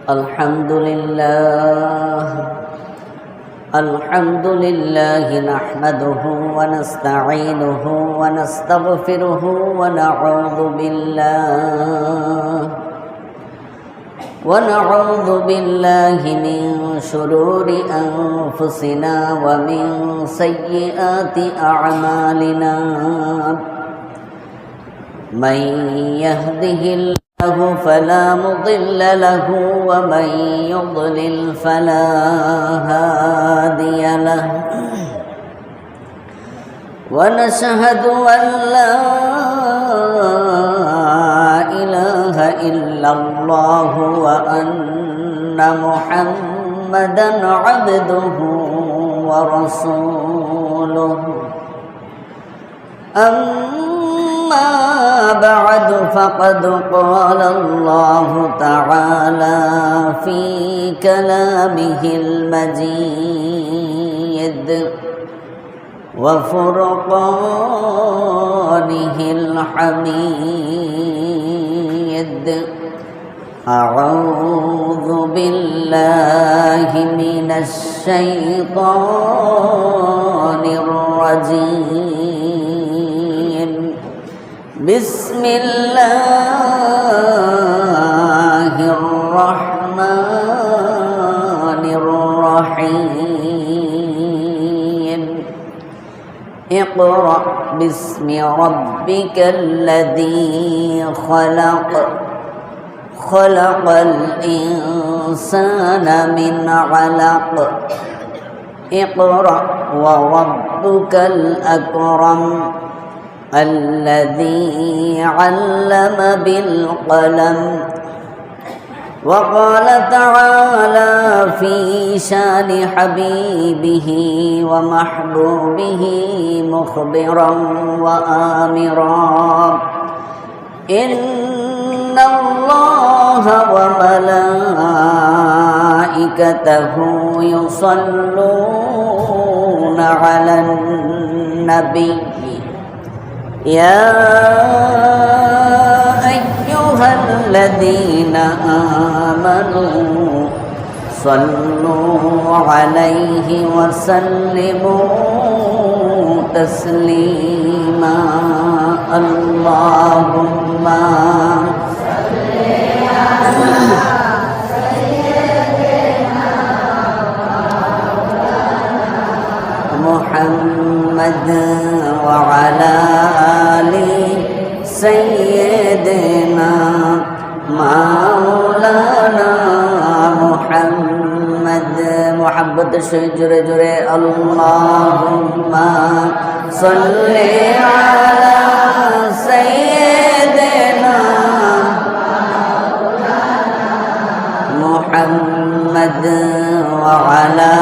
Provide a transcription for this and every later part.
الحمد لله نحمده ونستعينه ونستغفره ونعوذ بالله من شرور أنفسنا ومن سيئات أعمالنا من يهده الله فلا مضل له ومن يضلل فلا هادي له ونشهد أن لا إله إلا الله وأن محمدا عبده ورسوله أما بعد فقد قال الله تعالى في كلامه المجيد وفرقانه الحميد أعوذ بالله من الشيطان الرجيم بسم الله الرحمن الرحيم اقرأ باسم ربك الذي خلق الإنسان من علق اقرأ وربك الأكرم الذي علم بالقلم وقال تعالى في شان حبيبه ومحبوبه مخبرا وآمرا إن الله وملائكته يصلون على النبي يا أيها الذين آمنوا صلوا عليه وسلموا تسليما اللهم صل على سيدنا محمد وعلى آل سيدنا مولانا محمد محبت سے جرے جرے اللهم صل على سيدنا محمد وعلى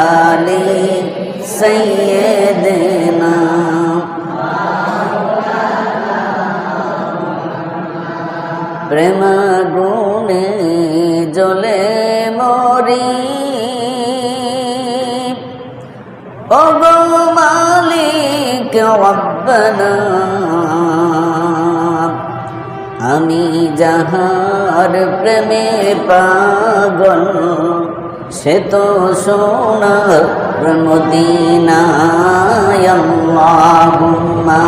آل سيدنا প্রেম গুণে জ্বলে মরি ওগো মালিক রব্বানা আমি যাহার প্রেমে পাগল সে তো সোনার মদিনায় আল্লাহুম্মা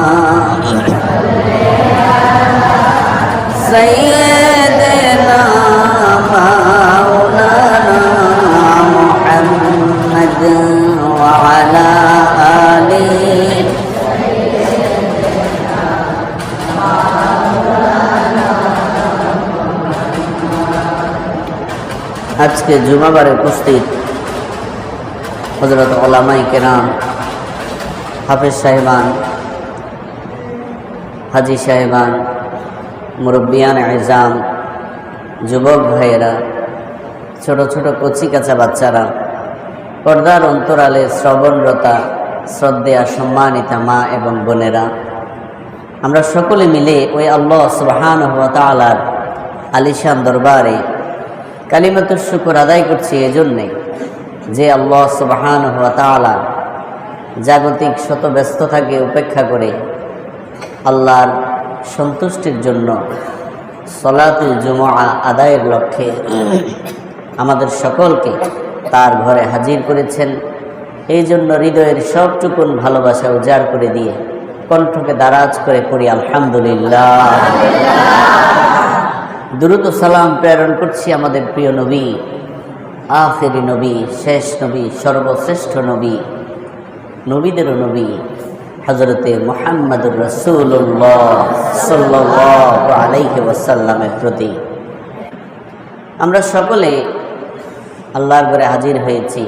سيدنا مولانا محمد وعلى آله আজকে জুমাবারে উপস্থিত হযরত উলামায়ে কেরাম, হাফেজ সাহেবান, হাজী সাহেবান, মুরব্বিয়ান আইজাম, যুবক ভাইয়েরা, ছোট ছোট কচি কাঁচা বাচ্চারা, পর্দার অন্তরালে শ্রবণরতা শ্রদ্ধেয়া সম্মানিতা মা এবং বোনেরা, আমরা সকলে মিলে ওই আল্লাহ সুবহানাহু ওয়া তাআলার আলিশান দরবারে কালিমাতুশ শুকর আদায় করছি এজন্যে যে আল্লাহ সুবহানাহু ওয়া তাআলা জাগতিক শত ব্যস্ততাকে উপেক্ষা করে আল্লাহর সন্তুষ্টির জন্য সলাতুল জুমআ আদায়ের লক্ষ্যে আমাদের সকলকে তার ঘরে হাজির করেছেন। এই জন্য হৃদয়ের সবটুকুন ভালোবাসা উজাড় করে দিয়ে কণ্ঠকে দারাজ করে পড়ি আলহামদুলিল্লাহ। দুরূদ ও সালাম প্রেরণ করছি আমাদের প্রিয় নবী, আখেরি নবী, শেষ নবী, সর্বশ্রেষ্ঠ নবী, নবীদেরও নবী হযরতে মুহাম্মদুর রাসূলুল্লাহ সাল্লাল্লাহু আলাইহি ওয়াসাল্লামের প্রতি। আমরা সকলে আল্লাহর ঘরে হাজির হয়েছি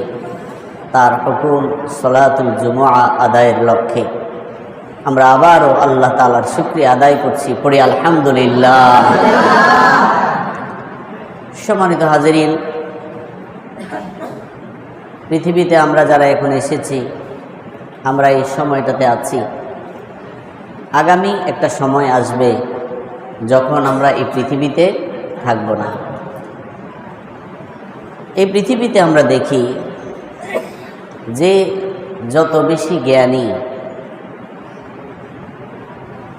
তার হুকুম সালাতুল জুমআ আদায়ের লক্ষ্যে। আমরা আবারও আল্লাহ তাআলার শুকরিয়া আদায় করছি, পড়ি আলহামদুলিল্লাহ। সম্মানিত হাজিরিন, পৃথিবীতে আমরা যারা এখন এসেছি, আমরা এই সময়টাতে আছি। আগামী একটা সময় আসবে যখন আমরা এই পৃথিবীতে থাকব না। এই পৃথিবীতে আমরা দেখি যে যত বেশি জ্ঞানী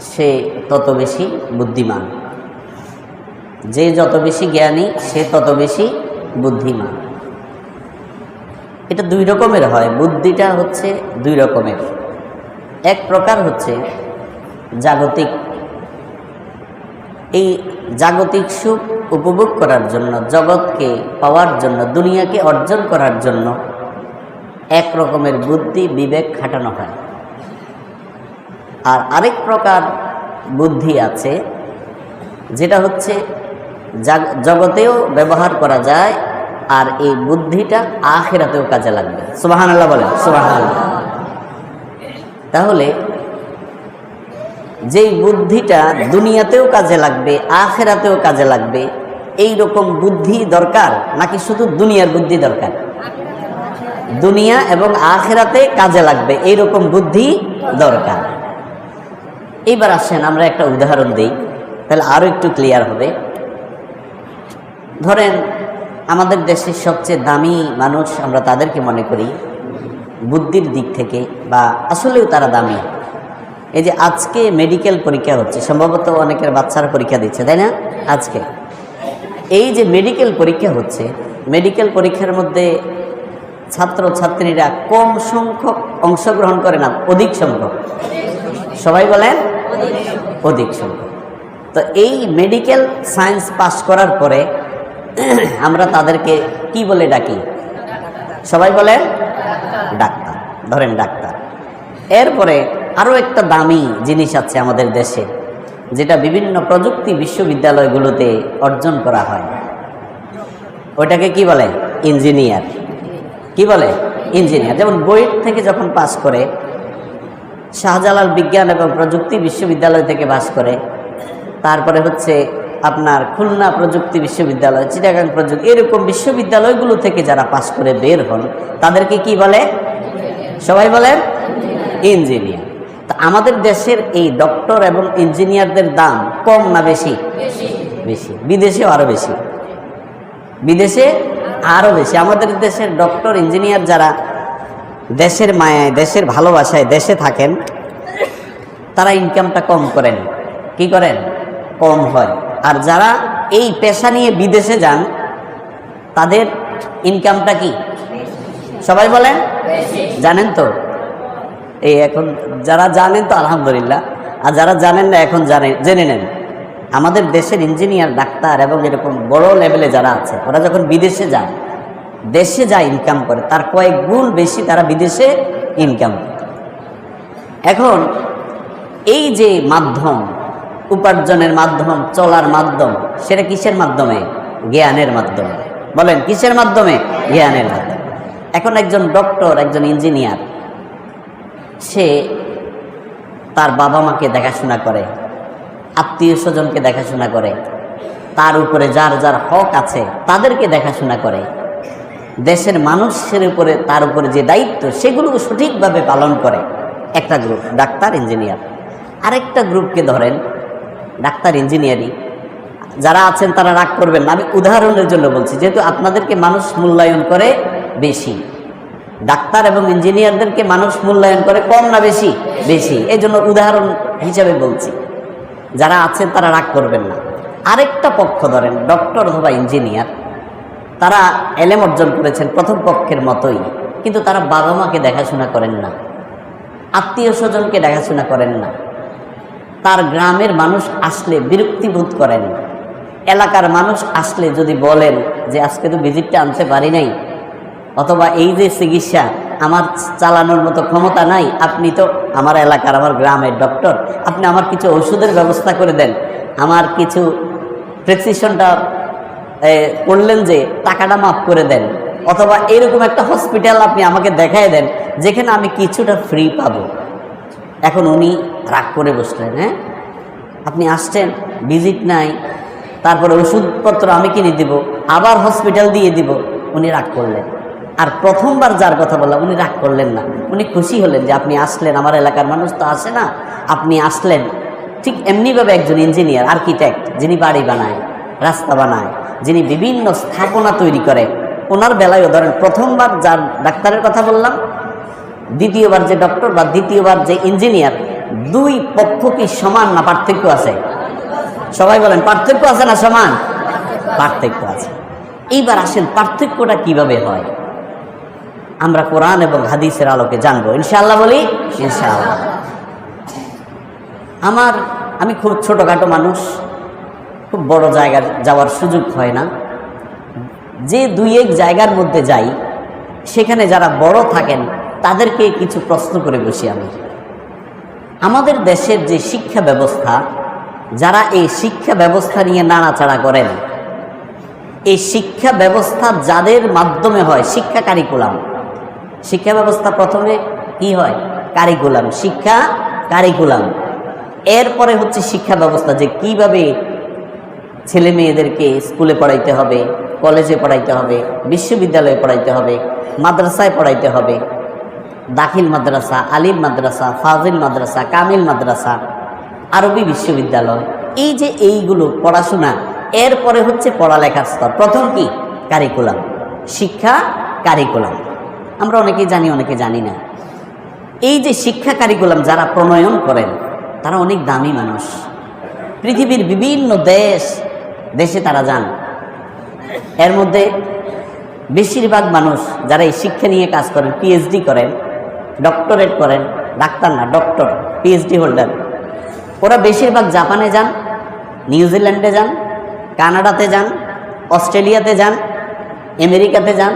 সে তত বেশি বুদ্ধিমান, যে যত বেশি জ্ঞানী সে তত বেশি বুদ্ধিমান। এটা দুই রকমের হয়, বুদ্ধিটা হচ্ছে দুই রকমের। এক প্রকার হচ্ছে জাগতিক, এই জাগতিক সুখ উপভোগ করার জন্য, জগৎকে পাওয়ার জন্য, দুনিয়াকে অর্জন করার জন্য এক রকমের বুদ্ধি বিবেক খাটানো হয়। আর আরেক প্রকার বুদ্ধি আছে যেটা হচ্ছে জগতেও ব্যবহার করা যায়, আর এই বুদ্ধিটা আখিরাতেও কাজে লাগবে। সুবহানাল্লাহ বলেন, সুবহানাল্লাহ। তাহলে যেই বুদ্ধিটা দুনিয়াতেও কাজে লাগবে, আখিরাতেও কাজে লাগবে, এই রকম বুদ্ধি দরকার নাকি শুধু দুনিয়ার বুদ্ধি দরকার? দুনিয়া এবং আখিরাতে কাজে লাগবে এই রকম বুদ্ধি দরকার। এইবার আসেন আমরা একটা উদাহরণ দিই, তাহলে আরো একটু ক্লিয়ার হবে। ধরেন আমাদের দেশের সবচেয়ে দামি মানুষ আমরা তাদেরকে মনে করি বুদ্ধির দিক থেকে, বা আসলেও তারা দামি। এই যে আজকে মেডিকেল পরীক্ষা হচ্ছে, সম্ভবত অনেকের বাচ্চারা পরীক্ষা দিচ্ছে, তাই না? আজকে এই যে মেডিকেল পরীক্ষা হচ্ছে, মেডিকেল পরীক্ষার মধ্যে ছাত্র ছাত্রীরা কম সংখ্যক অংশগ্রহণ করে না, অধিক সংখ্যক? সবাই বলেন অধিক সংখ্যক। তো এই মেডিকেল সায়েন্স পাস করার পরে আমরা তাদেরকে কি বলে ডাকি? সবাই বলেন ডাক্তার। ধরেন ডাক্তার। এরপরে আরও একটা দামি জিনিস আছে আমাদের দেশে, যেটা বিভিন্ন প্রযুক্তি বিশ্ববিদ্যালয়গুলোতে অর্জন করা হয়, ওইটাকে কি বলে? ইঞ্জিনিয়ার। কি বলে? ইঞ্জিনিয়ার। যেমন বুয়েট থেকে যখন পাস করে, শাহজালাল বিজ্ঞান এবং প্রযুক্তি বিশ্ববিদ্যালয় থেকে পাস করে, তারপরে হচ্ছে আপনার খুলনা প্রযুক্তি বিশ্ববিদ্যালয়, চিটাগাং প্রযুক্তি, এরকম বিশ্ববিদ্যালয়গুলো থেকে যারা পাস করে বের হন তাদেরকে কি বলে? সবাই বলেন ইঞ্জিনিয়ার। তা আমাদের দেশের এই ডক্টর এবং ইঞ্জিনিয়ারদের দাম কম না বেশি? বেশি। বিদেশেও আরো বেশি, বিদেশে আরো বেশি। আমাদের দেশের ডক্টর ইঞ্জিনিয়ার যারা দেশের মায়ায়, দেশের ভালোবাসায় দেশে থাকেন, তারা ইনকামটা কম করেন। কি করেন? কম হয়। আর যারা এই পেশা নিয়ে বিদেশে যান তাদের ইনকামটা কি? সবাই বলেন জানেন তো? এই এখন যারা জানেন তো আলহামদুলিল্লাহ, আর যারা জানেন না এখন জেনে নেন। আমাদের দেশের ইঞ্জিনিয়ার, ডাক্তার এবং এরকম বড় লেভেলে যারা আছে, ওরা যখন বিদেশে যায়, দেশে যা ইনকাম করে তার কয়েক গুণ বেশি তারা বিদেশে ইনকাম করে। এখন এই যে মাধ্যম, উপার্জনের মাধ্যম, চলার মাধ্যম, সেটা কিসের মাধ্যমে? জ্ঞানের মাধ্যমে। বলেন কিসের মাধ্যমে? জ্ঞানের মাধ্যমে। এখন একজন ডক্টর, একজন ইঞ্জিনিয়ার, সে তার বাবা মাকে দেখাশোনা করে, আত্মীয় স্বজনকে দেখাশোনা করে, তার উপরে যার যার হক আছে তাদেরকে দেখাশোনা করে, দেশের মানুষের উপরে তার উপরে যে দায়িত্ব সেগুলো সঠিকভাবে পালন করে একটা গ্রুপ, ডাক্তার ইঞ্জিনিয়ার। আরেকটা গ্রুপকে ধরেন ডাক্তার ইঞ্জিনিয়ারিং যারা আছেন তারা রাগ করবেন না, আমি উদাহরণের জন্য বলছি, যেহেতু আপনাদেরকে মানুষ মূল্যায়ন করে বেশি, ডাক্তার এবং ইঞ্জিনিয়ারদেরকে মানুষ মূল্যায়ন করে কম না বেশি? বেশি। এই জন্য উদাহরণ হিসাবে বলছি, যারা আছেন তারা রাগ করবেন না। আরেকটা পক্ষ ধরেন ডক্টর অথবা ইঞ্জিনিয়ার, তারা এলেম অর্জন করেছেন প্রথম পক্ষের মতোই, কিন্তু তারা বাবা মাকে দেখাশোনা করেন না, আত্মীয় স্বজনকে দেখাশোনা করেন না। তার গ্রামের মানুষ আসলে বিরক্তিবোধ করেন, এলাকার মানুষ আসলে যদি বলেন যে আজকে তো ভিজিটটা আনতে পারি নাই, অথবা এই যে চিকিৎসা আমার চালানোর মতো ক্ষমতা নাই, আপনি তো আমার এলাকার আমার গ্রামের ডক্টর, আপনি আমার কিছু ওষুধের ব্যবস্থা করে দেন, আমার কিছু প্রেসক্রিপশনটা করলেন যে টাকাটা মাফ করে দেন, অথবা এরকম একটা হসপিটাল আপনি আমাকে দেখায় দেন যেখানে আমি কিছুটা ফ্রি পাবো। এখন উনি রাগ করে বসলেন, হ্যাঁ আপনি আসছেন, ভিজিট নাই, তারপরে ওষুধপত্র আমি কিনে দিব, আবার হসপিটাল দিয়ে দিব। উনি রাগ করলেন। আর প্রথমবার যার কথা বললাম উনি রাগ করলেন না, উনি খুশি হলেন যে আপনি আসলেন, আমার এলাকার মানুষ তো আসে না, আপনি আসলেন। ঠিক এমনিভাবে একজন ইঞ্জিনিয়ার, আর্কিটেক্ট, যিনি বাড়ি বানায়, রাস্তা বানায়, যিনি বিভিন্ন স্থাপনা তৈরি করে, ওনার বেলায়ও ধরেন প্রথমবার যার ডাক্তারের কথা বললাম, দ্বিতীয়বার যে ডক্টর বা দ্বিতীয়বার যে ইঞ্জিনিয়ার, দুই পক্ষ কি সমান না পার্থক্য আছে? সবাই বলেন পার্থক্য আছে না সমান? পার্থক্য আছে। এইবার আসেন পার্থক্যটা কিভাবে হয় আমরা কোরআন এবং হাদিসের আলোকে জানবো ইনশাআল্লাহ। বলি ইনশাআল্লাহ। আমি খুব ছোটখাটো মানুষ, খুব বড় জায়গায় যাওয়ার সুযোগ হয় না। যে দুই এক জায়গার মধ্যে যাই, সেখানে যারা বড় থাকেন তাদেরকে কিছু প্রশ্ন করে বসি আমি। আমাদের দেশের যে শিক্ষা ব্যবস্থা, যারা এই শিক্ষা ব্যবস্থা নিয়ে নাড়াচাড়া করেন, এই শিক্ষা ব্যবস্থা যাদের মাধ্যমে হয় শিক্ষা কারিকুলাম, শিক্ষা ব্যবস্থা প্রথমে কি হয়? কারিকুলাম, শিক্ষা কারিকুলাম। এরপরে হচ্ছে শিক্ষা ব্যবস্থা, যে কিভাবে ছেলে মেয়েদেরকে স্কুলে পড়াইতে হবে, কলেজে পড়াইতে হবে, বিশ্ববিদ্যালয়ে পড়াইতে হবে, মাদ্রাসায় পড়াইতে হবে, দাখিল মাদ্রাসা, আলিম মাদ্রাসা, ফাজিল মাদ্রাসা, কামিল মাদ্রাসা, আরবি বিশ্ববিদ্যালয়, এই যে এইগুলো পড়াশোনা। এরপরে হচ্ছে পড়ালেখার স্তর। প্রথম কি? কারিকুলাম, শিক্ষা কারিকুলাম। আমরা অনেকেই জানি, অনেকে জানি না। এই যে শিক্ষা কারিকুলাম যারা প্রণয়ন করেন তারা অনেক দামি মানুষ। পৃথিবীর বিভিন্ন দেশে তারা যান। এর মধ্যে বেশিরভাগ মানুষ যারা এই শিক্ষা নিয়ে কাজ করেন, পিএইচডি করেন, ডক্টরেট করেন, ডাক্তার না ডক্টর, পিএইচডি হোল্ডার, ওরা বেশিরভাগ জাপানে যান, নিউজিল্যান্ডে যান, কানাডাতে যান, অস্ট্রেলিয়াতে যান, আমেরিকাতে যান।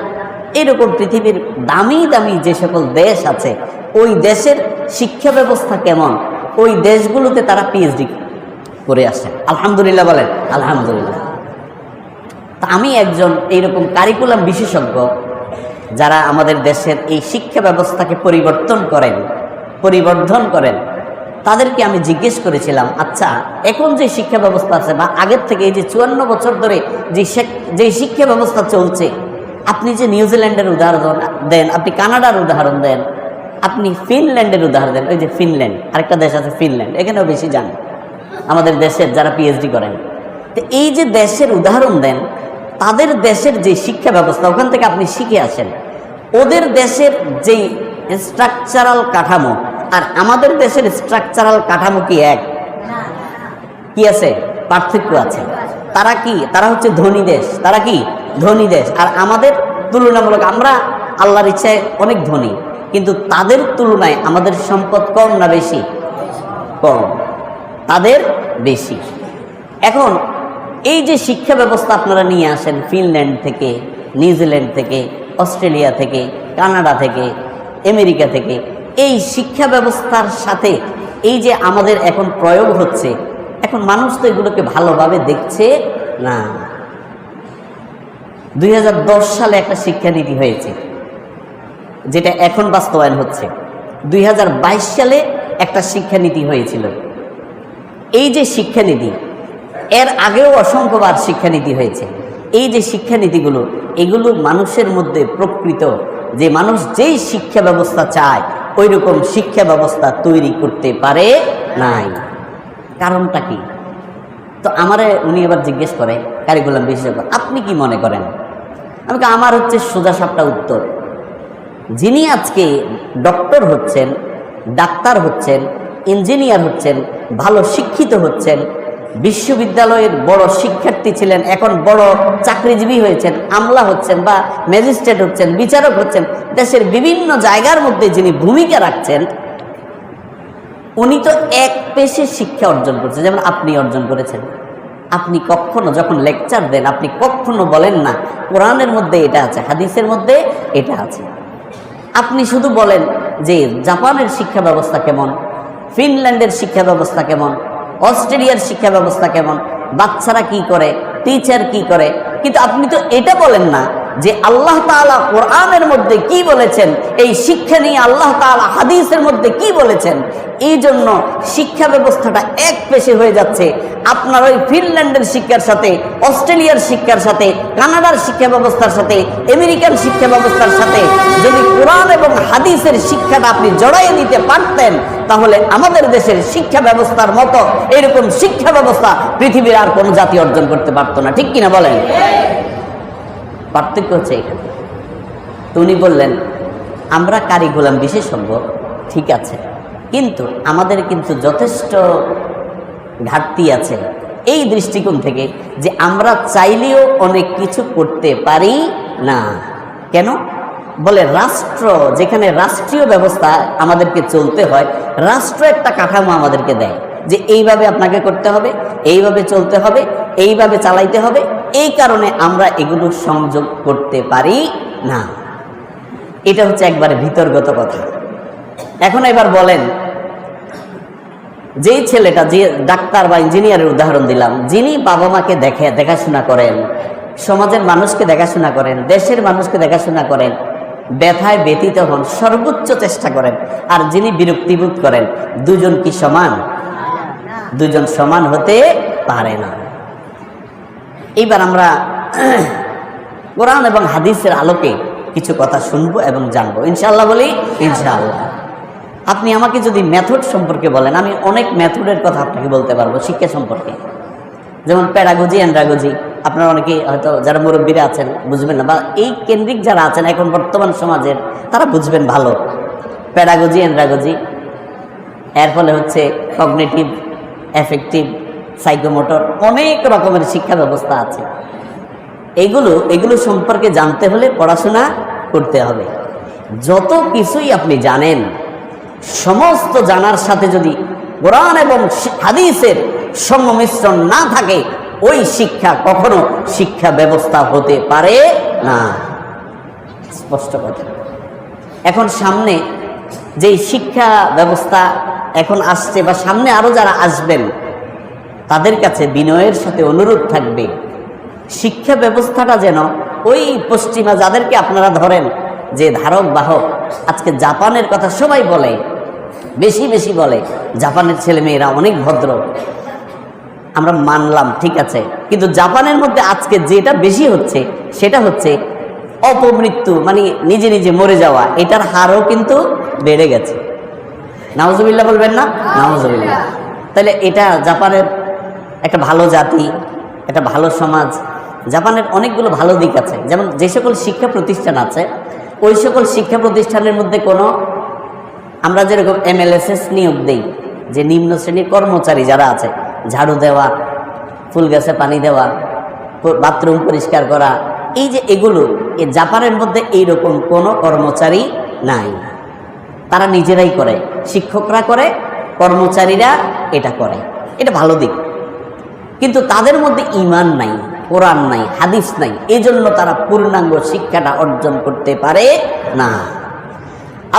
এরকম পৃথিবীর দামি দামি যে সকল দেশ আছে, ওই দেশের শিক্ষা ব্যবস্থা কেমন, ওই দেশগুলোতে তারা পিএইচডি করে আসেন। আলহামদুলিল্লাহ বলেন আলহামদুলিল্লাহ। তা আমি একজন এইরকম কারিকুলাম বিশেষজ্ঞ, যারা আমাদের দেশের এই শিক্ষা ব্যবস্থাকে পরিবর্ধন করেন, তাদেরকে আমি জিজ্ঞেস করেছিলাম, আচ্ছা এখন যে শিক্ষা ব্যবস্থা আছে বা আগের থেকে এই যে 54 বছর ধরে যে শিক্ষা ব্যবস্থা চলছে, আপনি যে নিউজিল্যান্ডের উদাহরণ দেন, আপনি কানাডার উদাহরণ দেন, আপনি ফিনল্যান্ডের উদাহরণ দেন, ওই যে ফিনল্যান্ড, আরেকটা দেশ আছে ফিনল্যান্ড, এখানেও বেশি যান আমাদের দেশের যারা পিএইচডি করেন। তো এই যে দেশের উদাহরণ দেন, তাদের দেশের যে শিক্ষা ব্যবস্থা, ওখান থেকে আপনি শিখে আসেন। ওদের দেশের যেই স্ট্রাকচারাল কাঠামো আর আমাদের দেশের স্ট্রাকচারাল কাঠামো কি এক? কি আছে? পার্থক্য আছে। তারা হচ্ছে ধনী দেশ, তারা কি ধনী দেশ। আর আমাদের তুলনামূলক আমরা আল্লাহর ইচ্ছায় অনেক ধনী, কিন্তু তাদের তুলনায় আমাদের সম্পদ কম না বেশি? কম, তাদের বেশি। এখন এই যে শিক্ষা ব্যবস্থা আপনারা নিয়ে আসেন ফিনল্যান্ড থেকে, নিউজিল্যান্ড থেকে, অস্ট্রেলিয়া থেকে, কানাডা থেকে, আমেরিকা থেকে, এই শিক্ষা ব্যবস্থার সাথে এই যে আমাদের এখন প্রয়োগ হচ্ছে, এখন মানুষ তো এগুলোকে ভালোভাবে দেখছে না। 2010 সালে একটা শিক্ষানীতি হয়েছে, যেটা এখন বাস্তবায়ন হচ্ছে। 2022 সালে একটা শিক্ষানীতি হয়েছিল। এই যে শিক্ষানীতি, এর আগেও অসংখ্যবার শিক্ষানীতি হয়েছে। এই যে শিক্ষানীতিগুলো, এগুলো মানুষের মধ্যে প্রকৃত যে মানুষ যেই শিক্ষা ব্যবস্থা চায় ওই রকম শিক্ষা ব্যবস্থা তৈরি করতে পারে নাই। কারণটা কি? তো আমারে উনি এবার জিজ্ঞেস করে, কারিকুলাম বিশেষজ্ঞ, আপনি কি মনে করেন? আমার হচ্ছে সোজা সাপটা উত্তর, যিনি আজকে ডক্টর হচ্ছেন, ডাক্তার হচ্ছেন, ইঞ্জিনিয়ার হচ্ছেন, ভালো শিক্ষিত হচ্ছেন, বিশ্ববিদ্যালয়ের বড় শিক্ষার্থী ছিলেন, এখন বড় চাকরিজীবী হয়েছেন, আমলা হচ্ছেন বা ম্যাজিস্ট্রেট হচ্ছেন, বিচারক হচ্ছেন, দেশের বিভিন্ন জায়গার মধ্যে যিনি ভূমিকা রাখছেন, উনি তো এক পেশে শিক্ষা অর্জন করছেন, যেমন আপনি অর্জন করেছেন। আপনি কখনো যখন লেকচার দেন, আপনি কখনো বলেন না কোরআনের মধ্যে এটা আছে, হাদিসের মধ্যে এটা আছে। আপনি শুধু বলেন যে জাপানের শিক্ষা ব্যবস্থা কেমন, ফিনল্যান্ডের শিক্ষা ব্যবস্থা কেমন, অস্ট্রেলিয়ার শিক্ষা ব্যবস্থা কেমন, বাচ্চারা কি করে, টিচার কি করে, কিন্তু আপনি তো এটা বলেন না যে আল্লাহ তাআলা কোরআনের মধ্যে কি বলেছেন, এই শিক্ষা নিয়ে আল্লাহ তাআলা হাদিসের মধ্যে কি বলেছেন। এই জন্য শিক্ষা ব্যবস্থাটা এক পেশে হয়ে যাচ্ছে। আপনার ওই ফিনল্যান্ডের শিক্ষার সাথে, অস্ট্রেলিয়ার শিক্ষার সাথে, কানাডার শিক্ষা ব্যবস্থার সাথে, আমেরিকান শিক্ষা ব্যবস্থার সাথে যদি কোরআন এবং হাদিসের শিক্ষাটা আপনি জড়াইয়ে দিতে পারতেন, তাহলে আমাদের দেশের শিক্ষা ব্যবস্থার মতো এরকম শিক্ষা ব্যবস্থা পৃথিবীর আর কোনো জাতি অর্জন করতে পারতো না। ঠিক কিনা বলেন? পার্থক্য হচ্ছে এখানে। তো উনি বললেন আমরা কারি গোলাম বিশেষজ্ঞ, ঠিক আছে, কিন্তু আমাদের কিন্তু যথেষ্ট ঘাটতি আছে এই দৃষ্টিকোণ থেকে যে আমরা চাইলেও অনেক কিছু করতে পারি না। কেন? বলে রাষ্ট্র, যেখানে রাষ্ট্রীয় ব্যবস্থা আমাদেরকে চলতে হয়, রাষ্ট্র একটা কাঠামো আমাদেরকে দেয় যে এইভাবে আপনাকে করতে হবে, এইভাবে চলতে হবে, এইভাবে চালাইতে হবে, এই কারণে আমরা এগুলো সংযোগ করতে পারি না। এটা হচ্ছে একবারে ভিতরগত কথা। এখন এবার বলেন, যেই ছেলেটা, যে ডাক্তার বা ইঞ্জিনিয়ারের উদাহরণ দিলাম, যিনি বাবা মাকে দেখাশোনা করেন, সমাজের মানুষকে দেখাশোনা করেন, দেশের মানুষকে দেখাশোনা করেন, ব্যথায় ব্যতীত হন, সর্বোচ্চ চেষ্টা করেন, আর যিনি বিরক্তিবোধ করেন, দুজন কি সমান? দুজন সমান হতে পারে না। এইবার আমরা কোরআন এবং হাদিসের আলোকে কিছু কথা শুনবো এবং জানবো, ইনশাআল্লাহ বলি ইনশাআল্লাহ। আপনি আমাকে যদি মেথড সম্পর্কে বলেন, আমি অনেক মেথডের কথা আপনাকে বলতে পারবো শিক্ষা সম্পর্কে, যেমন প্যাডাগজি, অ্যান্ড্রাগজি। আপনারা অনেকে হয়তো যারা মুরব্বীরা আছেন বুঝবেন না, বা এই কেন্দ্রিক যারা আছেন এখন বর্তমান সমাজের, তারা বুঝবেন ভালো। প্যাডাগজি, অ্যান্ড্রাগজি, এর ফলে হচ্ছে কগনিটিভ, এফেক্টিভ, সাইকোমোটর, অনেক রকমের শিক্ষা ব্যবস্থা আছে। এগুলো সম্পর্কে জানতে হলে পড়াশোনা করতে হবে। যত কিছুই আপনি জানেন, সমস্ত জানার সাথে যদি কোরআন এবং হাদিসের সংমিশ্রণ না থাকে, ওই শিক্ষা কখনো শিক্ষা ব্যবস্থা হতে পারে না। স্পষ্ট কথা। এখন সামনে যেই শিক্ষা ব্যবস্থা এখন আসছে বা সামনে আরো যারা আসবেন, তাদের কাছে বিনয়ের সাথে অনুরোধ থাকবে, শিক্ষা ব্যবস্থাটা যেন ওই পশ্চিমা যাদেরকে আপনারা ধরেন যে ধারক বাহক, আজকে জাপানের কথা সবাই বলে, বেশি বেশি বলে, জাপানের ছেলে মেয়েরা অনেক ভদ্র, আমরা মানলাম, ঠিক আছে, কিন্তু জাপানের মধ্যে আজকে যেটা বেশি হচ্ছে সেটা হচ্ছে অপমৃত্যু, মানে নিজে নিজে মরে যাওয়া, এটার হারও কিন্তু বেড়ে গেছে। নাউজুবিল্লাহ বলবেন না? নাউজুবিল্লাহ। তাহলে এটা জাপানের একটা ভালো জাতি, একটা ভালো সমাজ। জাপানের অনেকগুলো ভালো দিক আছে, যেমন যে সকল শিক্ষা প্রতিষ্ঠান আছে, ওই সকল শিক্ষা প্রতিষ্ঠানের মধ্যে কোনো, আমরা যেরকম MLSS নিয়োগ দেই, যে নিম্ন শ্রেণীর কর্মচারী যারা আছে, ঝাড়ু দেওয়া, ফুল গাছে পানি দেওয়া, বাথরুম পরিষ্কার করা, এই যে এগুলো, এই জাপানের মধ্যে এইরকম কোনো কর্মচারী নাই। তারা নিজেরাই করে, শিক্ষকরা করে, কর্মচারীরা এটা করে, এটা ভালো দিক। কিন্তু তাদের মধ্যে ঈমান নাই, কোরআন নাই, হাদিস নাই, এই জন্য তারা পূর্ণাঙ্গ শিক্ষাটা অর্জন করতে পারে না।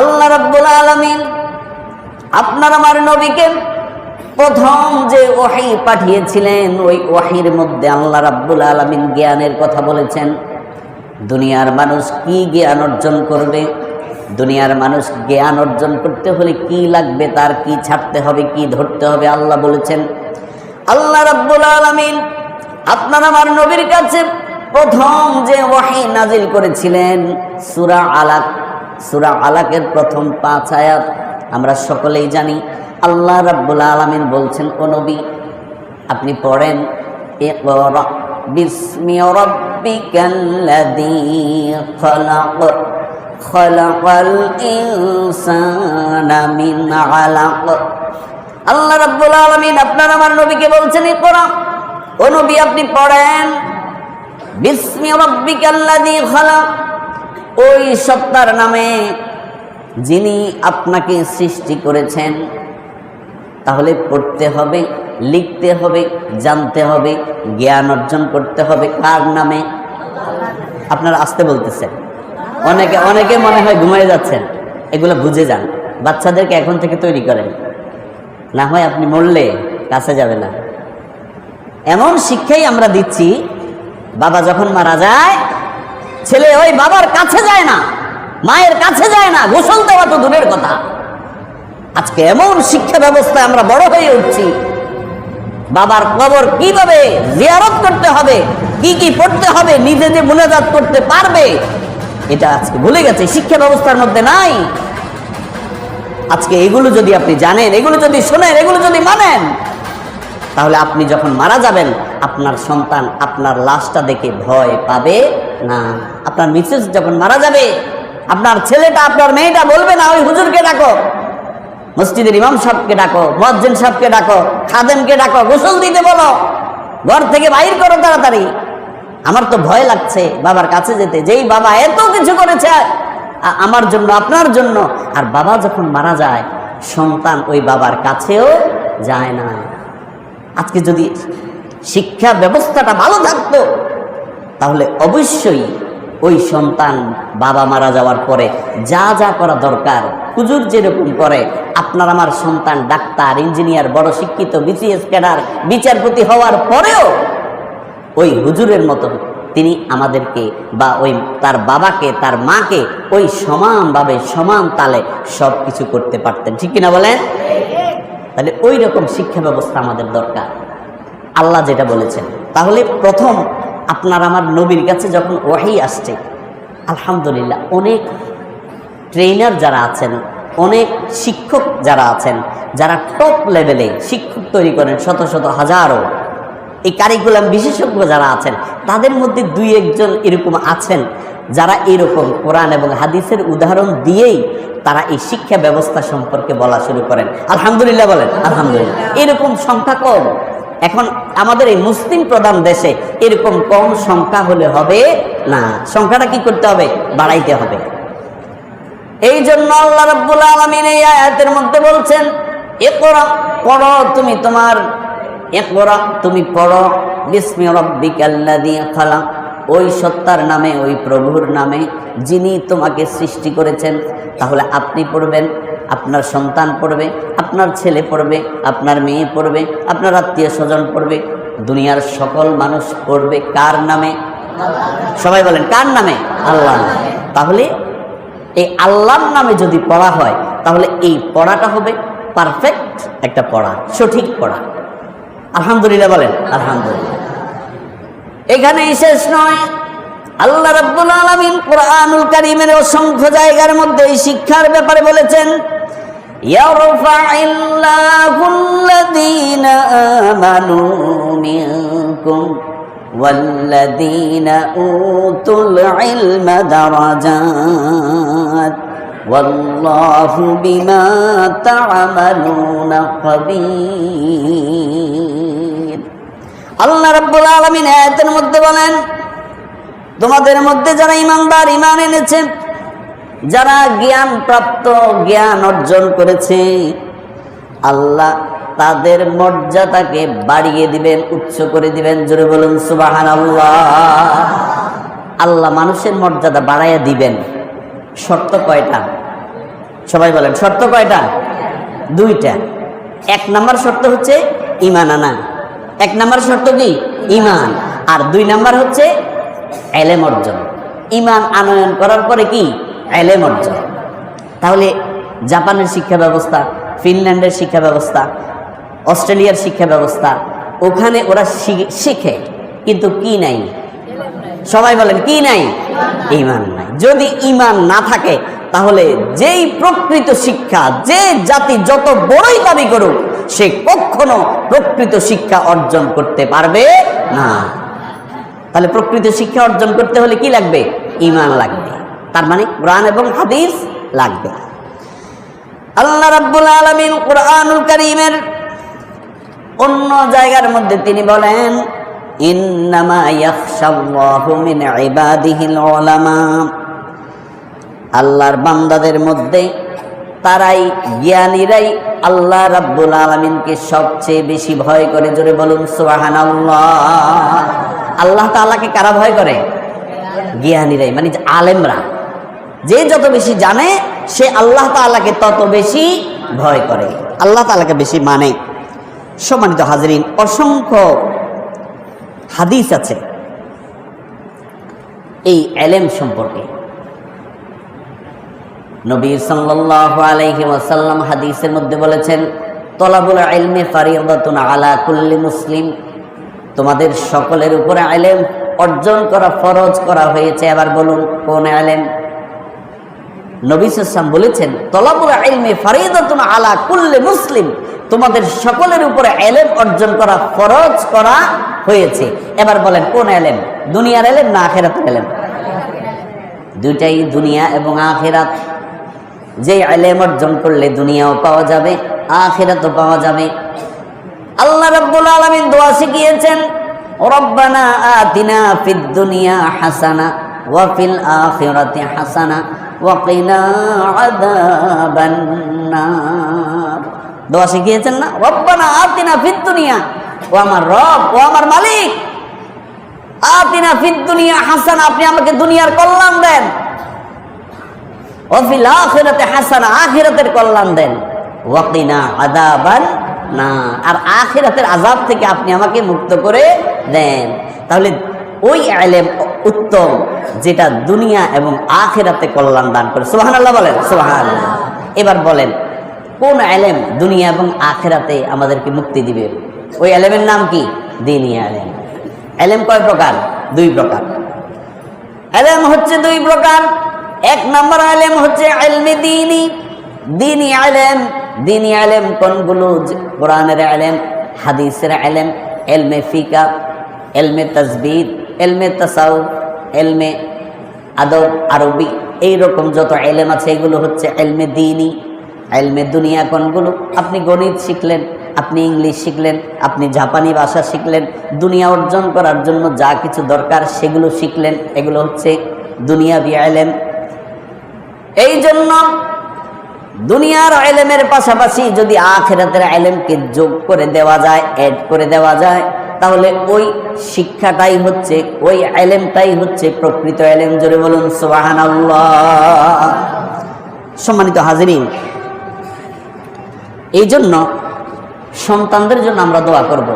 আল্লাহ রাব্বুল আলামিন আপনার আমার নবীকে প্রথম যে ওহী পাঠিয়েছিলেন, ওই ওহীর মধ্যে আল্লাহ রাব্বুল আলামিন জ্ঞানের কথা বলেছেন। দুনিয়ার মানুষ কি জ্ঞান অর্জন করবে, দুনিয়ার মানুষ জ্ঞান অর্জন করতে হলে কি লাগবে, তার কি ছাড়তে হবে, কি ধরতে হবে, আল্লাহ বলেছেন। আল্লাহ রাব্বুল আলামিন আপনার আমার নবীর কাছে প্রথম যে ওহী নাজিল করেছিলেন সূরা আলাক, সূরা আলাকের প্রথম 5 আয়াত আমরা সকলেই জানি। আল্লাহ রাব্বুল আলামিন বলছেন, ও নবী আপনি পড়েন, ইকরা বিসমি রাব্বিকাল্লাযী খালাক, খালাকাল ইনসানা মিন আলাক। আল্লাহ রাব্বুল আলামিন আপনার আমার নবীকে বলছেন, ইকরা, ও নবী আপনি পড়েন, বিসমি রাব্বিকাল্লাযী খালাক, ওই সত্তার নামে যিনি আপনাকে সৃষ্টি করেছেন। তাহলে পড়তে হবে, লিখতে হবে, জানতে হবে, জ্ঞান অর্জন করতে হবে কার নামে? আপনারা আসতে বলতেছেন, অনেকে মনে হয় ঘুমিয়ে যাচ্ছেন। এগুলো বুঝে যান, বাচ্চাদেরকে এখন থেকে তৈরি করেন, না হয় আপনি মরলে কাছে যাবে না। এমন শিক্ষাই আমরা দিচ্ছি, বাবা যখন মারা যায় ছেলে ওই বাবার কাছে যায় না, মায়ের কাছে যায় না, গোসল দেওয়া তো দূরের কথা। আজকে এমন শিক্ষা ব্যবস্থায় আমরা বড় হয়ে উঠছি, বাবার কবর কিভাবে জিয়ারত করতে হবে, কি কি পড়তে হবে, নিজে যে মুনাজাত করতে পারবে, এটা আজকে ভুলে গেছে, শিক্ষা ব্যবস্থার মধ্যে নাই। আজকে এগুলো যদি আপনি জানেন, এগুলো যদি শোনেন, এগুলো যদি মানেন, তাহলে আপনি যখন মারা যাবেন আপনার সন্তান আপনার লাশটা দেখে ভয় পাবে না। আপনার মিসেস যখন মারা যাবে আপনার ছেলেটা আপনার মেয়েটা বলবে না, ওই হুজুরকে ডাকো, মসজিদের ইমাম সাহেবকে ডাকো, মুয়াজ্জিন সাহেবকে ডাকো, খাদেমকে ডাকো, গোসল দিতে বলো, ঘর থেকে বাইর করো তাড়াতাড়ি, আমার তো ভয় লাগছে বাবার কাছে যেতে। যেই বাবা এত কিছু করেছে আমার জন্য, আপনার জন্য, আর বাবা যখন মারা যায় সন্তান ওই বাবার কাছেও যায় না। আজকে যদি শিক্ষা ব্যবস্থাটা ভালো থাকতো তাহলে অবশ্যই ওই সন্তান বাবা মারা যাওয়ার পরে যা যা করা দরকার হুজুর যেরকম করে, আপনার আমার সন্তান ডাক্তার, ইঞ্জিনিয়ার, বড় শিক্ষিত, বিসিএস ক্যাডার, বিচারপতি হওয়ার পরেও ওই হুজুরের মতো তিনি আমাদেরকে বা ওই তার বাবাকে, তার মাকে ওই সমানভাবে সমান তালে সব কিছু করতে পারতেন। ঠিক কিনা বলেন? তাহলে ওই রকম শিক্ষা ব্যবস্থা আমাদের দরকার, আল্লাহ যেটা বলেছেন। তাহলে প্রথম আপনার আমার নবীর কাছে যখন ওয়াহি আসছে, আলহামদুলিল্লাহ অনেক ট্রেনার যারা আছেন, অনেক শিক্ষক যারা আছেন, যারা টপ লেভেলে শিক্ষক তৈরি করেন, শত শত হাজারো, এই কারিকুলাম বিশেষজ্ঞ যারা আছেন, তাদের মধ্যে দুই একজন এরকম আছেন যারা এরকম কোরআন এবং হাদিসের উদাহরণ দিয়েই তারা এই শিক্ষা ব্যবস্থা সম্পর্কে বলা শুরু করেন। আলহামদুলিল্লাহ বলেন আলহামদুলিল্লাহ। এরকম সংখ্যা কম, এখন আমাদের এই মুসলিম প্রধান দেশে এরকম কম সংখ্যা হলে হবে না, সংখ্যাটা কি করতে হবে? বাড়াইতে হবে। এই জন্য আল্লাহ রাব্বুল আলামিন এই আয়াতের মধ্যে বলছেন, ইকরা, পড়ো তুমি, তোমার ইকরা, তুমি পড়ো, বিসমি রাব্বিকাল্লাযী খালাক, ওই সত্তার নামে, ওই প্রভুর নামে যিনি তোমাকে সৃষ্টি করেছেন। তাহলে আপনি পড়বেন, আপনার সন্তান পড়বে, আপনার ছেলে পড়বে, আপনার মেয়ে পড়বে, আপনার আত্মীয় স্বজন পড়বে, দুনিয়ার সকল মানুষ পড়বে কার নামে? সবাই বলেন কার নামে? আল্লাহ। তাহলে এই আল্লাহর নামে যদি পড়া হয় তাহলে এই পড়াটা হবে পারফেক্ট একটা পড়া, সঠিক পড়া। আলহামদুলিল্লাহ বলেন আলহামদুলিল্লাহ। এখানেই শেষ নয়, আল্লাহ রাব্বুল আলামিন কুরআনুল কারীমের অসংখ্য জায়গার মধ্যে এই শিক্ষার ব্যাপারে বলেছেন, ইয়ারফাইল্লাহুল্লাযীনা আমানু মিনকুম ওয়াল্লাযীনা উতুল ইলমা দারাজাত ওয়াল্লাহু বিমা তা'মালুনা খাবীর। আল্লাহ রাব্বুল আলামিন আয়াতের মধ্যে বলেন, তোমাদের মধ্যে যারা ঈমানদার, ঈমান এনেছেন, যারা জ্ঞান প্রাপ্ত, জ্ঞান অর্জন করেছে, আল্লাহ তাদের মর্যাদাকে বাড়িয়ে দিবেন, উচ্চ করে দিবেন। জোরে বলুন সুবহানাল্লাহ। আল্লাহ মানুষের মর্যাদা বাড়াইয়া দিবেন। শর্ত কয়টা? সবাই বলেন শর্ত কয়টা? দুইটা। এক নাম্বার শর্ত হচ্ছে ঈমান আনা। এক নাম্বার শর্ত কি? ঈমান। আর দুই নাম্বার হচ্ছে ইলম অর্জন। ঈমান আনয়ন করার পরে কি? ইলম অর্জন। তাহলে জাপানের শিক্ষা ব্যবস্থা, ফিনল্যান্ডের শিক্ষা ব্যবস্থা, অস্ট্রেলিয়ার শিক্ষা ব্যবস্থা, ওখানে ওরা শিখে, কিন্তু কি নাই? সবাই বলেন কি নাই? ঈমান নাই। যদি ঈমান না থাকে তাহলে যেই প্রকৃত শিক্ষা, যে জাতি যত বড়ই দাবি করুক, সে কখনো প্রকৃত শিক্ষা অর্জন করতে পারবে না। তাহলে প্রকৃত শিক্ষা অর্জন করতে হলে কি লাগবে? ঈমান লাগবে। তার মানে কোরআন এবং হাদিস লাগবে। আল্লাহ রাব্বুল আলামিন কুরআনুল কারীমের অন্য জায়গার মধ্যে তিনি বলেন, ইন্নামা ইয়াখশাল্লাহু মিন ইবাদিহিল উলামা। আল্লাহর বান্দাদের মধ্যে তারাই, জ্ঞানীরাই আল্লাহ রাব্বুল আলামিনকে সবচেয়ে বেশি ভয় করে। জোরে বলুন সুবহানাল্লাহ। আল্লাহ তাআলাকে কারা ভয় করে? জ্ঞানীরাই, মানে আলেমরা। যে যত বেশি জানে সে আল্লাহ তাআলাকে তত বেশি ভয় করে, আল্লাহ তাআলাকে বেশি মানে। সম্মানিত হাজরিন, অসংখ্য হাদিস আছে এই ইলম সম্পর্কে। নবী সাল্লাল্লাহু আলাইহি ওয়াসাল্লাম হাদিসের মধ্যে বলেছেন, তলাবুল ইলমি ফারিদাতুন আলা কুল্লি মুসলিম। তোমাদের সকলের উপরে ইলম অর্জন করা ফরজ করা হয়েছে। এবার বলুন কোন ইলম? নবী সাল্লাল্লাহু আলাইহি ওয়াসাল্লাম বলেছেন, তলাবুল ইলমি ফারিদাতুন আলা কুল্লি মুসলিম। তোমাদের সকলের উপরে ইলম অর্জন করা ফরজ করা হয়েছে। এবার বলেন কোন ইলম? দুনিয়ার ইলম না আখিরাতের ইলম? দুইটাই, দুনিয়া এবং আখিরাত। যে ইলম অর্জন করলে দুনিয়াও পাওয়া যাবে, আখিরাতও পাওয়া যাবে। আল্লাহ রাব্বুল আলামিন দোয়া শিখিয়েছেন, রব্বানা আতিনা ফিদ দুনিয়া হাসানা ওয়া ফিল আখিরাতি হাসানা ওয়া কিনা আযাবান নার। দোয়া শিখিয়েছেন না? রব্বানা আতিনা ফিদ দুনিয়া, ও আমার রব, ও আমার মালিক, আতিনা ফিদ দুনিয়া হাসানা, আপনি আমাকে দুনিয়ার কল্যাণ দেন। ওয়া ফিল আখিরাতি হাসানা, আখিরাতের কল্যাণ দেন। ওয়া কিনা আযাবান নার, আর আখিরাতের আযাব থেকে আপনি আমাকে মুক্ত করে দেন। তাহলে ওই ইলম উত্তম যেটা দুনিয়া এবং আখিরাতে কল্যাণ দান করে। সুবহানাল্লাহ বলেন, সুবহানাল্লাহ। এবার বলেন কোন ইলম দুনিয়া এবং আখিরাতে আমাদেরকে মুক্তি দিবে? ওই ইলমের নাম কি? দ্বীনি ইলম। ইলম কয় প্রকার? দুই প্রকার। ইলম হচ্ছে দুই প্রকার। এক নম্বর ইলম হচ্ছে ইলমে দ্বীনি, দ্বীনি ইলম। দ্বীনি ইলম কোনগুলো? কোরআনের ইলম, হাদিসের ইলম, ইলমে ফিকহ, ইলমে তাসবিহ, ইলমে তাসাউফ, ইলমে আদব, আরবি, এইরকম যত ইলম আছে এগুলো হচ্ছে ইলমে দ্বীনি। ইলমে দুনিয়া কোনগুলো? আপনি গণিত শিখলেন, আপনি ইংলিশ শিখলেন, আপনি জাপানি ভাষা শিখলেন, দুনিয়া অর্জন করার জন্য যা কিছু দরকার সেগুলো শিখলেন, এগুলো হচ্ছে দুনিয়াবি ইলম। এই জন্য দুনিয়ার ইলমের পাশাপাশি যদি আখিরাতের ইলমকে যোগ করে দেওয়া যায়, এড করে দেওয়া যায়, তাহলে ওই শিক্ষাটাই হচ্ছে, ওই ইলমটাই হচ্ছে প্রকৃত ইলম। জোরে বলুন সুবহানাল্লাহ। সম্মানিত হাজিরিন, এই জন্য সন্তানদের জন্য আমরা দোয়া করব।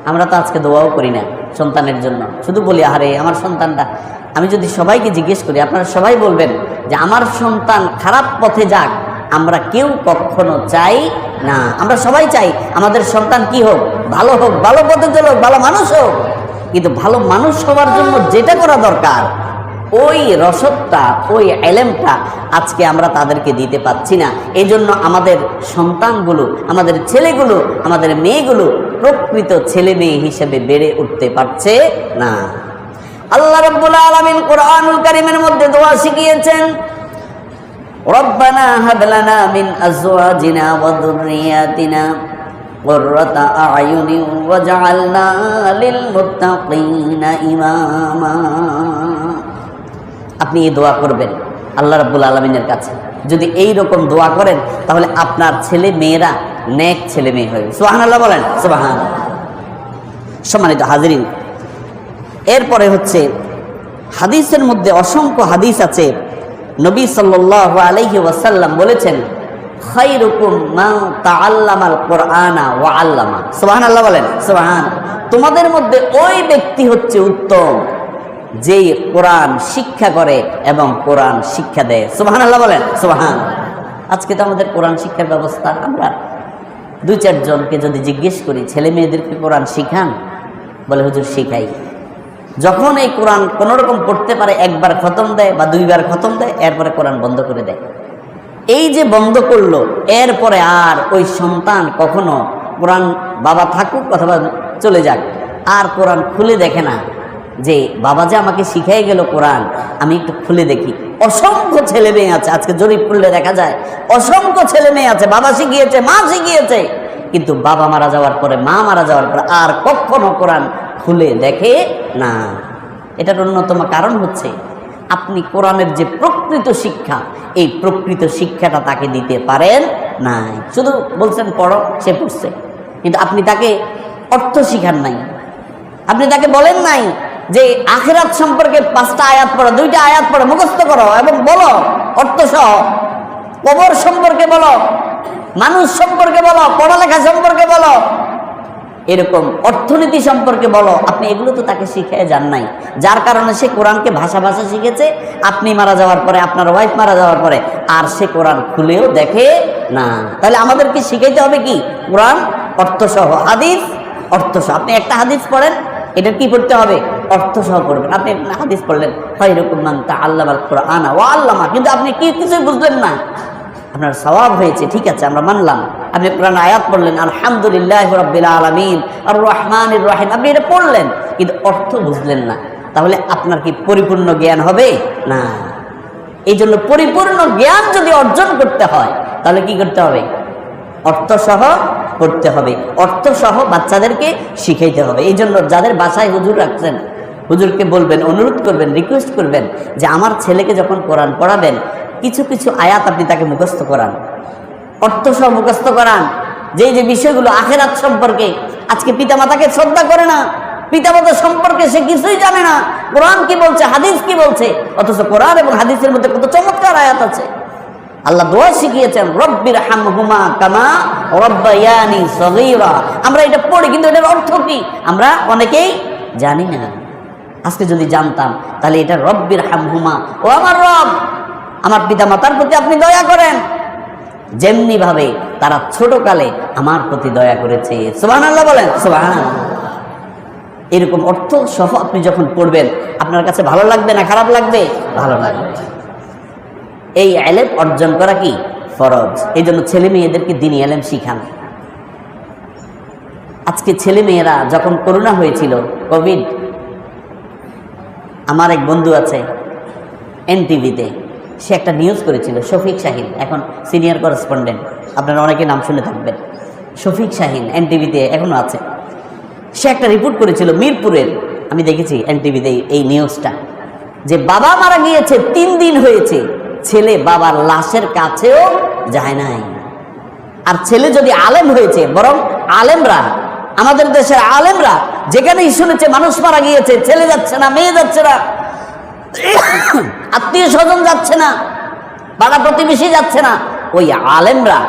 আমরা তো আজকে দোয়াও করি না সন্তানের জন্য, শুধু বলি আরে আমার সন্তানটা। আমি যদি সবাইকে জিজ্ঞেস করি, আপনারা সবাই বলবেন যে আমার সন্তান খারাপ পথে যাক। আমরা কেউ কখনো চাই না। আমরা সবাই চাই আমাদের সন্তান কি হোক? ভালো হোক, ভালো পথে চলুক, ভালো মানুষ হোক। কিন্তু ভালো মানুষ হওয়ার জন্য যেটা করা দরকার, ওই রসদটা, ওই ইলমটা আজকে আমরা তাদেরকে দিতে পাচ্ছি না। এই জন্য আমাদের সন্তানগুলো, আমাদের ছেলেগুলো, আমাদের মেয়েগুলো প্রকৃত ছেলে মেয়ে হিসেবে বেড়ে উঠতে পারছে না। আল্লাহ রাব্বুল আলামিন কুরআনুল কারীমের মধ্যে দোয়া শিখিয়েছেন, রব্বানা হাব লানা মিন আজওয়াজিনা ওয়া যুররিয়াতিনা কুররাতা আ'য়ুনিন ওয়াজআলনা লিল মুত্তাকিনা ইমামা। আপনি এই দোয়া করবেন আল্লাহ রাব্বুল আলামিনের কাছে। যদি এই রকম দোয়া করেন তাহলে আপনার ছেলে মেয়েরা নেক ছেলে মেয়ে হবে। সুবহানাল্লাহ বলেন, সুবহানাল্লাহ। সম্মানিত হাজিরিন, এরপরে হচ্ছে হাদিসের মধ্যে অসংখ্য হাদিস আছে। নবী সাল্লাল্লাহু আলাইহি ওয়াসাল্লাম বলেছেন, খায়রুকুম মান তাআল্লামাল কুরআনা ওয়া আল্লামা। সুবহানাল্লাহ বলেন, সুবহানাল্লাহ। তোমাদের মধ্যে ওই ব্যক্তি হচ্ছে উত্তম যেই কোরআন শিক্ষা করে এবং কোরআন শিক্ষা দেয়। সুবহানাল্লাহ বলেন, সুবহানাল্লাহ। আজকে তো আমাদের কোরআন শিক্ষার ব্যবস্থা, আমরা দুই চারজনকে যদি জিজ্ঞেস করি ছেলে মেয়েদেরকে কোরআন শিখান, বলে হুজুর শিখাই। যখন এই কোরআন কোনোরকম পড়তে পারে, একবার খতম দেয় বা দুইবার খতম দেয়, এরপরে কোরআন বন্ধ করে দেয়। এই যে বন্ধ করলো, এরপরে আর ওই সন্তান কখনো কোরআন, বাবা থাকুক অথবা চলে যাক, আর কোরআন খুলে দেখে না। যে বাবা যে আমাকে শিখাই গেল কোরআন, আমি একটু খুলে দেখি। অসংখ্য ছেলে মেয়ে আছে, আজকে জরিপ করলে দেখা যায় অসংখ্য ছেলে মেয়ে আছে, বাবা শিখিয়েছে, মা শিখিয়েছে, কিন্তু বাবা মারা যাওয়ার পরে, মা মারা যাওয়ার পরে আর কখনো কোরআন খুলে দেখে না। এটার অন্যতম কারণ হচ্ছে আপনি কোরআনের যে প্রকৃত শিক্ষা, এই প্রকৃত শিক্ষাটা তাকে দিতে পারেন নাই। শুধু বলছেন পড়ো, সে পড়ছে, কিন্তু আপনি তাকে অর্থ শিখান নাই। আপনি তাকে বলেন নাই যে আখিরাত সম্পর্কে 5টা আয়াত পড়ো, 2টা আয়াত পড়ো, মুখস্থ করো এবং বলো অর্থ সহ। কবর সম্পর্কে বলো, মানুষ সম্পর্কে বলো, পড়ালেখা সম্পর্কে বলো, এরকম অর্থনীতি সম্পর্কে বলো। আপনি এগুলো তো তাকে শিখিয়ে যান নাই, যার কারণে সে কোরআনকে ভাষা ভাষা শিখেছে। আপনি মারা যাওয়ার পরে, আপনার ওয়াইফ মারা যাওয়ার পরে আর সে কোরআন খুলেও দেখে না। তাহলে আমাদেরকে শিখাইতে হবে কি? কোরআন অর্থসহ, হাদিস অর্থসহ। আপনি একটা হাদিস পড়েন, এটা কি পড়তে হবে? অর্থসহ পড়বেন। আপনি একটা হাদিস পড়লেন, খায়রুকুম মান তাআল্লামাল কুরআনা ওয়া আল্লামা, কিন্তু আপনি কিছুই বুঝলেন না, আপনার সওয়াব হয়েছে, ঠিক আছে, আমরা মানলাম। আপনি কোরআন আয়াত পড়লেন, আলহামদুলিল্লাহি রাব্বিল আলামিন আর রহমানির রহিম, আপনি এটা পড়লেন, কিন্তু অর্থ বুঝলেন না। তাহলে আপনার কি পরিপূর্ণ জ্ঞান হবে? না। এই জন্য পরিপূর্ণ জ্ঞান যদি অর্জন করতে হয়, তাহলে কি করতে হবে? অর্থসহ পড়তে হবে, অর্থসহ বাচ্চাদেরকে শিখাইতে হবে। এই জন্য যাদের বাসায় হুজুর রাখছেন, হুজুরকে বলবেন, অনুরোধ করবেন, রিকোয়েস্ট করবেন যে আমার ছেলেকে যখন কোরআন পড়াবেন, কিছু কিছু আয়াত আপনি তাকে মুখস্থ করান, অর্থসহ মুখস্থ করান। যে বিষয়গুলো আখিরাত সম্পর্কে, আজকে পিতামাতাকে শ্রদ্ধা করে না, পিতামাতা সম্পর্কে সে কিছুই জানে না, কোরআন কি বলছে, হাদিস কি বলছে, অথচ কোরআন এবং হাদিসের মধ্যে কত চমৎকার আয়াত আছে। আল্লাহ দোয়া শিখিয়েছেন, রব্বির হামহুমা কামা রব্বায়ানি সগীরা। আমরা এটা পড়ি, কিন্তু এটার অর্থ কি আমরা অনেকেই জানি না। আজকে যদি জানতাম, তাহলে এটা রব্বির হামহুমা, ও আমার রব, আমার পিতা মাতার প্রতি আপনি দয়া করেন, যেমনি ভাবে তারা ছোটকালে আমার প্রতি দয়া করেছে। সুবহানাল্লাহ বলেন, সুবহানাল্লাহ। এরকম অর্থ সহ আপনি যখন পড়বেন, আপনার কাছে ভালো লাগবে না খারাপ লাগবে? ভালো লাগবে। এই ইলম অর্জন করা কি ফরজ। এই জন্য ছেলে মেয়েদেরকে দ্বীনি ইলম শিখান। আজকে ছেলে মেয়েরা যখন করোনা হয়েছিল, কোভিড, আমার এক বন্ধু আছে এনটিভিতে, সে একটা নিউজ করেছিল, শফিক শাহিন, এখন সিনিয়র করেসপন্ডেন্ট, আপনারা অনেকে নাম শুনে থাকবেন। শফিক শাহিন এনটিভিতে এখনো আছে। সে একটা রিপোর্ট করেছিল মিরপুরের, আমি দেখেছি এনটিভিতে এই নিউজটা, যে বাবা মারা গিয়েছে 3 দিন হয়েছে, ছেলে বাবার লাশের কাছেও যায় নাই। আর ছেলে যদি আলেম হয়েছে, বরং আলেমরা, আমাদের দেশের আলেমরা যেখানেই শুনেছে মানুষ মারা গিয়েছে, ছেলে যাচ্ছে না, মেয়ে যাচ্ছে না, আত্মীয় স্বজন যাচ্ছে না, পাড়া প্রতিবেশী যাচ্ছে না, ওই আলেমরা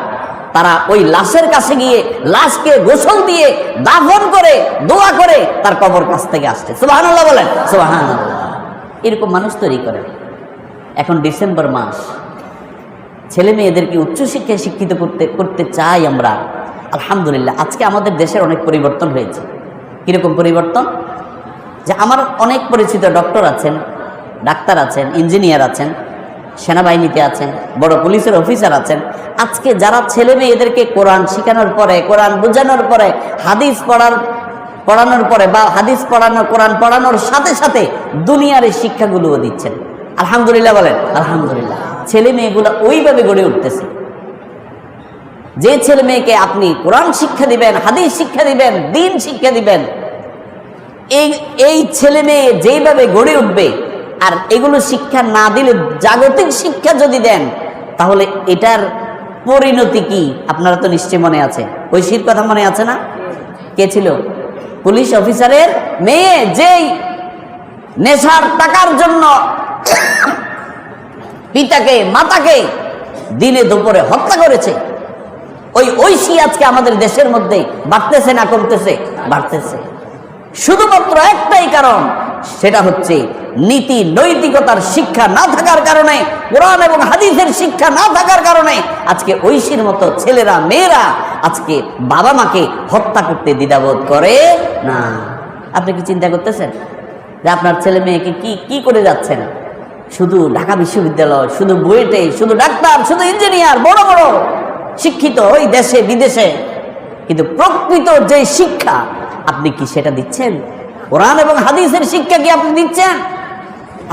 তারা ওই লাশের কাছে গিয়ে লাশকে গোসল দিয়ে দাফন করে দোয়া করে তার কবর কাছ থেকে আসছে। সুবহানাল্লাহ বলেন, সুবহানাল্লাহ। এরকম মানুষ তৈরি করে। এখন ডিসেম্বর মাস, ছেলে মেয়েদেরকে উচ্চশিক্ষায় শিক্ষিত করতে চাই আমরা। আলহামদুলিল্লাহ, আজকে আমাদের দেশের অনেক পরিবর্তন হয়েছে। কীরকম পরিবর্তন? যে আমার অনেক পরিচিত ডক্টর আছেন, ডাক্তার আছেন, ইঞ্জিনিয়ার আছেন, সেনাবাহিনীতে আছেন, বড় পুলিশের অফিসার আছেন। আজকে যারা ছেলে মেয়েদেরকে কোরআন শেখানোর পরে, কোরআন বোঝানোর পরে, হাদিস পড়ানোর পরে বা হাদিস পড়ানো, কোরআন পড়ানোর সাথে সাথে দুনিয়ার এই শিক্ষাগুলোও দিচ্ছেন। আলহামদুলিল্লাহ বলেন, আলহামদুলিল্লাহ। ছেলে মেয়েগুলো ওইভাবে গড়ে উঠতেছে। যে ছেলে মেয়েকে আপনি কোরআন শিক্ষা দিবেন, হাদিস শিক্ষা দিবেন, দ্বীন শিক্ষা দিবেন, এই ছেলে মেয়ে যেইভাবে গড়ে উঠবে, আর এগুলো শিক্ষা না দিলে জাগতিক শিক্ষা যদি দেন, তাহলে এটার পরিণতি কি আপনারা তো নিশ্চয় মনে আছে। ঐশীর কথা মনে আছে না? কে ছিল? পুলিশ অফিসারের মেয়ে, যেই নেশার টাকার জন্য পিতাকে মাতাকে দিনে দুপুরে হত্যা করেছে। ওই ঐশী আজকে আমাদের দেশের মধ্যে বাড়তেছে না কমতেছে? বাড়তেছে। শুধুমাত্র একটাই কারণ, সেটা হচ্ছে নীতি নৈতিকতার শিক্ষা না থাকার কারণে, কোরআন এবং হাদিসের শিক্ষা না থাকার কারণে আজকে ঐশীর মতো ছেলেরা, মেয়েরা আজকে বাবা মাকে হত্যা করতে দ্বিধাবোধ করে না। আপনি কি চিন্তা করতেছেন যে আপনার ছেলে মেয়েকে কি করে যাচ্ছেন? শুধু ঢাকা বিশ্ববিদ্যালয়, শুধু বুয়েটে, শুধু ডাক্তার, শুধু ইঞ্জিনিয়ার, বড় বড় শিক্ষিত ওই দেশে বিদেশে, কিন্তু প্রকৃত যে শিক্ষা আপনি কি সেটা দিচ্ছেন? কোরআন এবং হাদিসের শিক্ষা কি আপনি দিচ্ছেন?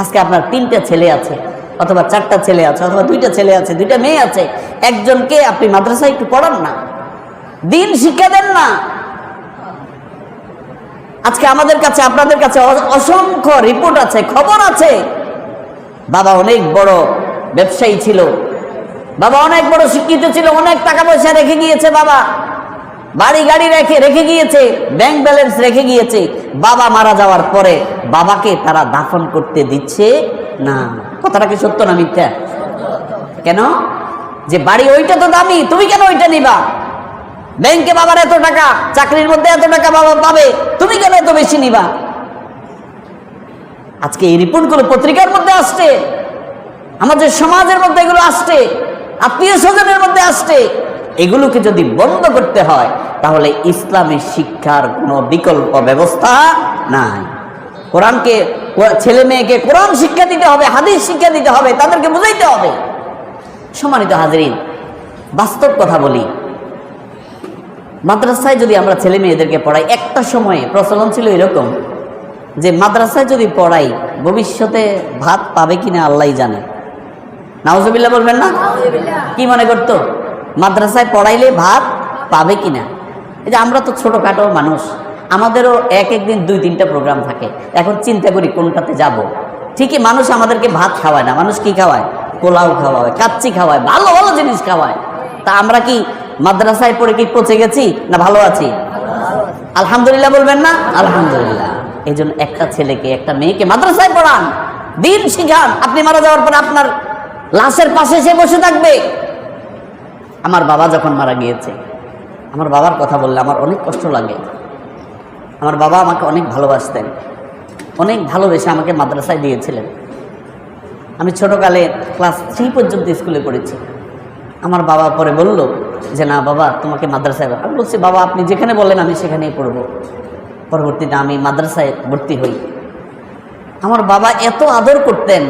আজকে আপনার 3টা ছেলে আছে, অথবা 4টা ছেলে আছে, অথবা 2টা ছেলে আছে, 2টা মেয়ে আছে, একজনকে আপনি মাদ্রাসায় একটু পড়ান না, দিন শিক্ষা দেন না। আজকে আমাদের কাছে, আপনাদের কাছে অসংখ্য রিপোর্ট আছে, খবর আছে। বাবা অনেক বড় ব্যবসায়ী ছিল, বাবা অনেক বড় শিক্ষিত ছিল, অনেক টাকা পয়সা রেখে গিয়েছে, বাবা বাড়ি গাড়ি রেখে গিয়েছে, ব্যাংক ব্যালেন্স রেখে গিয়েছে। বাবা মারা যাওয়ার পরে বাবাকে তারা দাফন করতে দিচ্ছে না। কথাটা কি সত্য না মিথ্যা? কেন? যে বাড়ি ওইটা তো দামি, তুমি কেন ওইটা নিবা? ব্যাংকে বাবার এত টাকা, চাকরির মধ্যে এত টাকা বাবা পাবে, তুমি কেন এত বেশি নিবা? আজকে এই রিপোর্টগুলো পত্রিকার মধ্যে আসছে, আমাদের সমাজের মধ্যে এগুলো আসছে, আত্মীয় স্বজনের মধ্যে আসছে। এগুলোকে যদি বন্ধ করতে হয় তাহলে ইসলামের শিক্ষার কোনো বিকল্প ব্যবস্থা নাই। কোরআনকে, ছেলে মেয়েকে কোরআন শিক্ষা দিতে হবে, হাদিস শিক্ষা দিতে হবে, তাদেরকে বুঝাইতে হবে। সম্মানিত হাজরিন, বাস্তব কথা বলি, মাদ্রাসায় যদি আমরা ছেলে মেয়েদেরকে পড়াই, একটা সময়ে প্রচলন ছিল এরকম যে মাদ্রাসায় যদি পড়াই ভবিষ্যতে ভাত পাবে কিনা আল্লাহই জানে। নাউজুবিল্লাহ বলবেন না? কি মনে করতো মাদ্রাসায় পড়াইলে ভাত পাবে কিনা? এই যে আমরা তো ছোটখাটো মানুষ, আমাদেরও এক দিন 2-3টা প্রোগ্রাম থাকে। এখন চিন্তা করি কোনটাতে যাব। ঠিকই মানুষ আমাদেরকে ভাত খাওয়ায় না, মানুষ কি খাওয়ায়? পোলাও খাওয়ায়, কাচ্চি খাওয়ায়, ভালো ভালো জিনিস খাওয়ায়। তা আমরা কি মাদ্রাসায় পড়ে কি পচে গেছি না ভালো আছি? আলহামদুলিল্লাহ বলবেন না? আলহামদুলিল্লাহ। এই জন্য একটা ছেলেকে, একটা মেয়েকে মাদ্রাসায় পড়ান, দিন শিখান। আপনি মারা যাওয়ার পরে আপনার লাশের পাশে সে বসে থাকবে। আমার বাবা যখন মারা গিয়েছে, আমার বাবার কথা বললে আমার অনেক কষ্ট লাগে। আমার বাবা আমাকে অনেক ভালোবাসতেন, অনেক ভালোবেসে আমাকে মাদ্রাসায় দিয়েছিলেন। আমি ছোটকালে ক্লাস 3 পর্যন্ত স্কুলে পড়েছি। আমার বাবা পরে বলল যে না বাবা, তোমাকে মাদ্রাসায়। আমি বলছি বাবা আপনি যেখানে বলেন আমি সেখানেই পড়ব। পরবর্তীতে আমি মাদ্রাসায় ভর্তি হই। আমার বাবা এত আদর করতেন,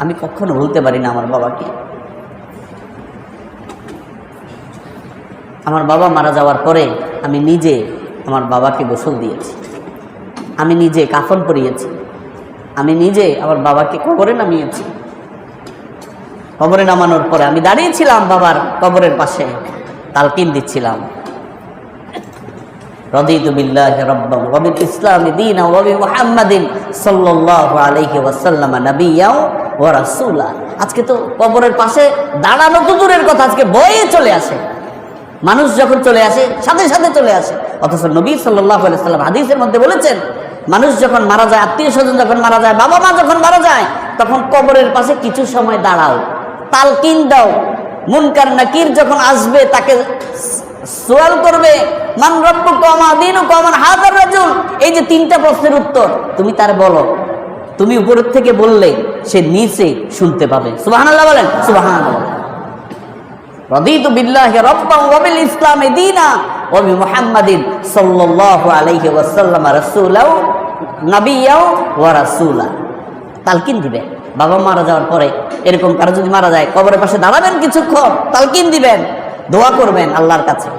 আমি কখনো ভুলতে পারি না আমার বাবাকে। আমার বাবা মারা যাওয়ার পরে আমি নিজে আমার বাবাকে গোসল দিয়েছি, আমি নিজে কাফন পরিয়েছি, আমি নিজে আমার বাবাকে কবরে নামিয়েছি। কবরে নামানোর পরে আমি দাঁড়িয়েছিলাম বাবার কবরের পাশে, তালকিন দিচ্ছিলাম, রাদিতু বিল্লাহি রাব্বান ওয়া বিল ইসলামি দীনান ওয়া বি মুহাম্মাদিন সাল্লাল্লাহু আলাইহি ওয়াসাল্লাম নাবিয়্যান ওয়া রাসূলা। আজকে তো কবরের পাশে দাঁড়ানো তো দূরের কথা, আজকে বয়ে চলে আসে। মানুষ যখন চলে আসে সাথে সাথে চলে আসে। অথচ নবী সাল্লাল্লাহু আলাইহি ওয়াসাল্লাম হাদিসের মধ্যে বলেছেন, মানুষ যখন মারা যায়, আত্মীয় স্বজন যখন মারা যায়, বাবা মা যখন মারা যায়, তখন কবরের পাশে কিছু সময় দাঁড়াও, তালকিন দাও। মুনকার নাকির যখন আসবে তাকে সওয়াল করবে, মান রাব্বুকা ওয়া মা দীনুকা ওয়া মান হাযার রাজুল, এই যে 3টা প্রশ্নের উত্তর তুমি তার বলো। তুমি উপরের থেকে বললে সে নিচে শুনতে পাবে। সুবহানাল্লাহ বলেন, সুবহানাল্লাহ। রাদিতু বিল্লাহি রাব্বান ওয়া বিল ইসলামি দীনান ওয়া বি মুহাম্মাদিন সাল্লাল্লাহু আলাইহি ওয়াসাল্লাম রাসূলাও নাবিয়্যাও ওয়া রাসূলা। তালকিন দিবেন। বাবা মারা যাওয়ার পরে এরকম কারো যদি মারা যায়, কবরের পাশে দাঁড়াবেন কিছুক্ষণ, তালকিন দিবেন, দোয়া করবেন আল্লাহর কাছে।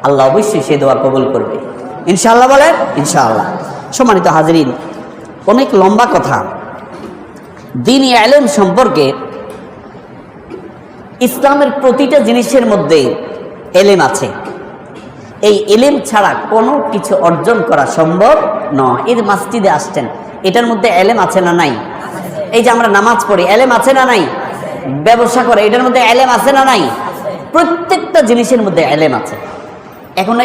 আল্লাহ অবশ্যই সেই দোয়া কবুল করবে ইনশাআল্লাহ বলেন, ইনশাআল্লাহ। সম্মানিত হাজরিন, অনেক লম্বা কথা। দ্বীনি ইলম সম্পর্কে ইসলামের প্রতিটা জিনিসের মধ্যে এলেম আছে। এই এলেম ছাড়া কোনো কিছু অর্জন করা সম্ভব নয়। এই যে মসজিদে আসছেন, এটার মধ্যে এলেম আছে না নাই? এই যে আমরা নামাজ পড়ি, এলেম আছে না নাই? ব্যবসা করে, এটার মধ্যে এলেম আছে না নাই? প্রত্যেকটা জিনিসের মধ্যে এলেম আছে। এখন